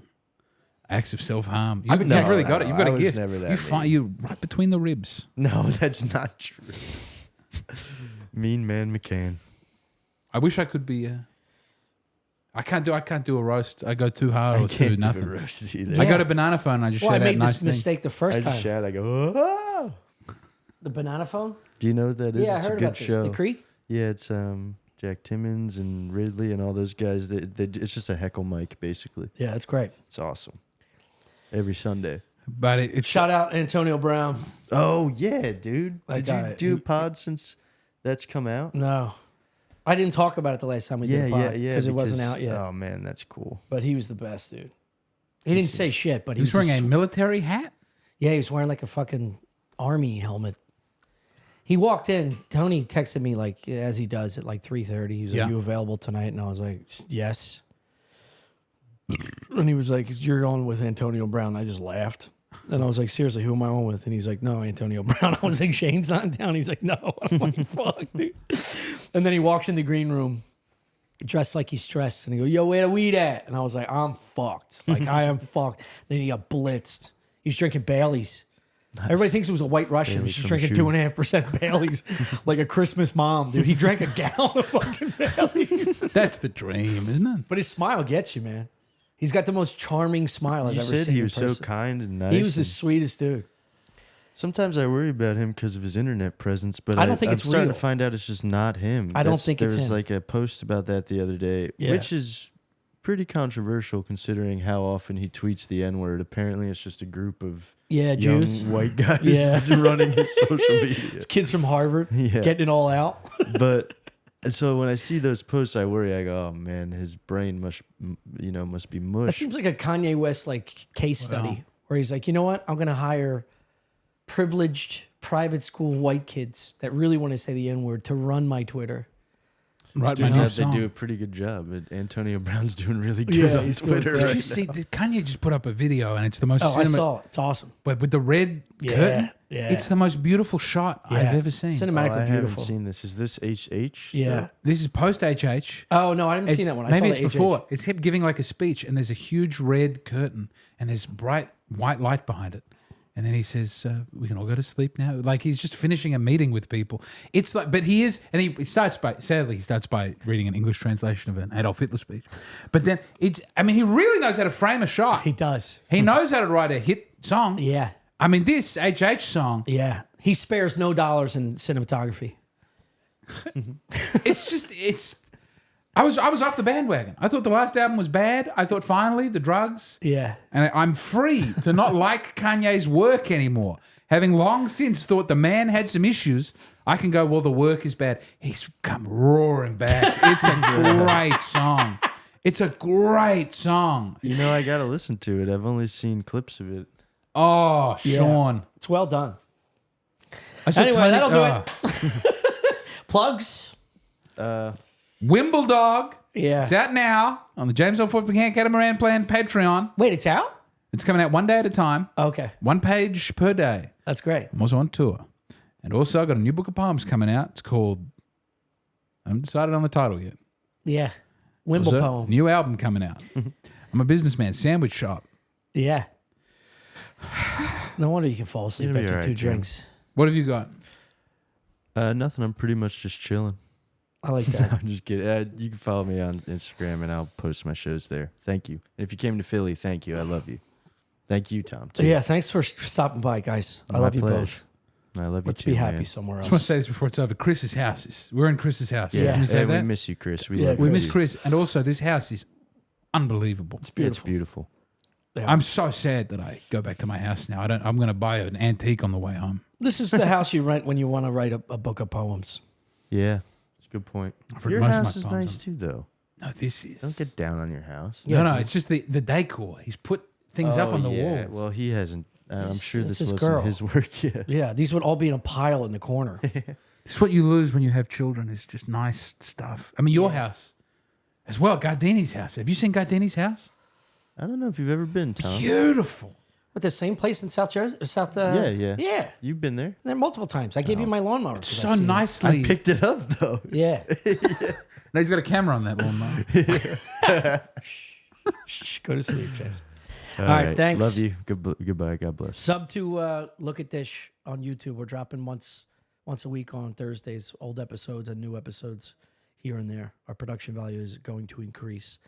acts of self harm. I've been You've really texting- got it. You've got I a was gift. never that You find you right between the ribs. No, that's not true. Mean Man McCann. I wish I could be. I can't do a roast. I go too hard I or too can't do nothing. a roast either. Yeah. I got a banana phone. And I just Well, I shout out made nice this things. mistake the I first just time. shout. I go, oh! The banana phone? Do you know what that is? Yeah, I It's heard a good about this. show. The Creek? Yeah, it's Jack Timmons and Ridley and all those guys. It's just a heckle mic, basically. Yeah, that's great. It's awesome. Every Sunday. But it's Shout out Antonio Brown. Oh yeah, dude. That Did guy. you do a pod since that's come out? No. I didn't talk about it the last time we did a pod because it wasn't out yet. Oh man, that's cool. But he was the best, dude. He didn't say shit, but he was wearing a just- military hat. Yeah, he was wearing like a fucking army helmet. He walked in. Tony texted me like as he does at like 3:30. He was like, Yeah. "You available tonight?" And I was like, "Yes." And he was like, "You're on with Antonio Brown." I just laughed. And I was like, "Seriously, who am I on with?" And he's like, "No, Antonio Brown." I was like, "Shane's not in town." He's like, "No." I'm like, "Fuck, dude." And then he walks in the green room, dressed like he's stressed, and he goes, "Yo, where the weed at?" And I was like, "I'm fucked. Like I am fucked." Then he got blitzed. He was drinking Baileys. Everybody thinks it was a White Russian. He's just Bailey's drinking from 2.5% Baileys, like a Christmas mom, dude. He drank a gallon of fucking Baileys. That's the dream, isn't it? But his smile gets you, man. He's got the most charming smile I've You ever said seen. he in was so person. kind and nice. He was the and sweetest dude. sometimes I worry about him because of his internet presence, but I don't think I'm it's starting real. to find out it's just not him. I don't think there it's was him. like a post about that the other day, Yeah. which is pretty controversial considering how often he tweets the N-word. Apparently, it's just a group of Yeah, young Jews. white guys Yeah. running his social media. It's kids from Harvard Yeah. getting it all out. But and so when I see those posts, I worry. I go, "Oh man, his brain must be That mush." seems like a Kanye West like case study Wow. where he's like, you know what? I'm gonna hire privileged private school white kids that really want to say the N-word to run my Twitter. Right, my Turns new out they song. do a pretty good job. Antonio Brown's doing really good Yeah, on he's doing Twitter. great. Did Right you see? Kanye just put up a video, and it's the most. Oh, I saw it. It's awesome. But with the red Yeah, curtain, yeah. it's the most beautiful shot Yeah. I've ever seen. Cinematically I haven't beautiful. seen this. Is this HH? Yeah. This is post HH. Oh no, I haven't seen that one. I Maybe saw it's the HH. before. It's him giving like a speech, and there's a huge red curtain, and there's bright white light behind it. And then he says, "We can all go to sleep now." Like he's just finishing a meeting with people. It's like, but he is, and he starts by. Sadly, he starts by reading an English translation of an Adolf Hitler speech. But then it's. I mean, he really knows how to frame a shot. He does. He knows how to write a hit song. Yeah. I mean, this HH song. Yeah. He spares no dollars in cinematography. It's just it's. I was off the bandwagon. I thought the last album was bad. I thought finally the drugs. Yeah. And I'm free to not like Kanye's work anymore. Having long since thought the man had some issues, I can go, well, the work is bad. He's come roaring back. It's a great song. It's a great song. You know, I got to listen to it. I've only seen clips of it. Oh, Yeah. Sean. It's well done. I saw Anyway, Tony- that'll do oh. it. Plugs. Wimbledog. Yeah. It's out now on the James L. Ford McCann Catamaran Plan Patreon. Wait, it's out? It's coming out one day at a time, Okay. one page per day. That's great. I'm also on tour. And also, I got a new book of poems coming out. It's called, I haven't decided on the title yet. Yeah. Wimble Also, poem. new album coming out. I'm a businessman, sandwich shop. Yeah. No wonder you can fall asleep You'll be after all right, two Jim. drinks. What have you got? Nothing. I'm pretty much just chilling. I like that. I'm just kidding. You can follow me on Instagram, and I'll post my shows there. Thank you. And if you came to Philly, thank you. I love you. Thank you, Tom. So too. yeah, thanks for stopping by, guys. I My love you pleasure. both. I love you Let's too, be happy man. somewhere I just want to else. say this before it's over. Chris's house is, we're in Chris's house. Yeah, Can we say and that? we miss you, Chris. We Yeah, love We you. miss Chris. And also, this house is unbelievable. It's It's beautiful. beautiful. Yeah. I'm so sad that I go back to my house now. I'm going to buy an antique on the way home. This is the house you rent when you want to write a book of poems. Yeah, it's a good point. I've read Your most of house my is poems nice on- too, though. No, this is. Don't get down on your house. Yeah, no, dude. it's just the decor. He's put things up on the yeah. walls. Well, he hasn't. I'm sure It's this his wasn't girl. his work yet. Yeah, these would all be in a pile in the corner. It's what you lose when you have children. Is just nice stuff. I mean, your house as well. Gardini's house. Have you seen Gardini's house? I don't know if you've ever been, Tom. Beautiful. But the same place in South Jersey? South, Yeah. Yeah. You've been there. There multiple times. I gave you my lawnmower. 'cause I So seen it. nicely. I picked it up though. Yeah. No, he's got a camera on that lawnmower. Shh, go to sleep, James. All right, thanks. Love you. Goodbye. God bless. Sub to Look at Dish on YouTube. We're dropping once a week on Thursdays, old episodes and new episodes here and there. Our production value is going to increase.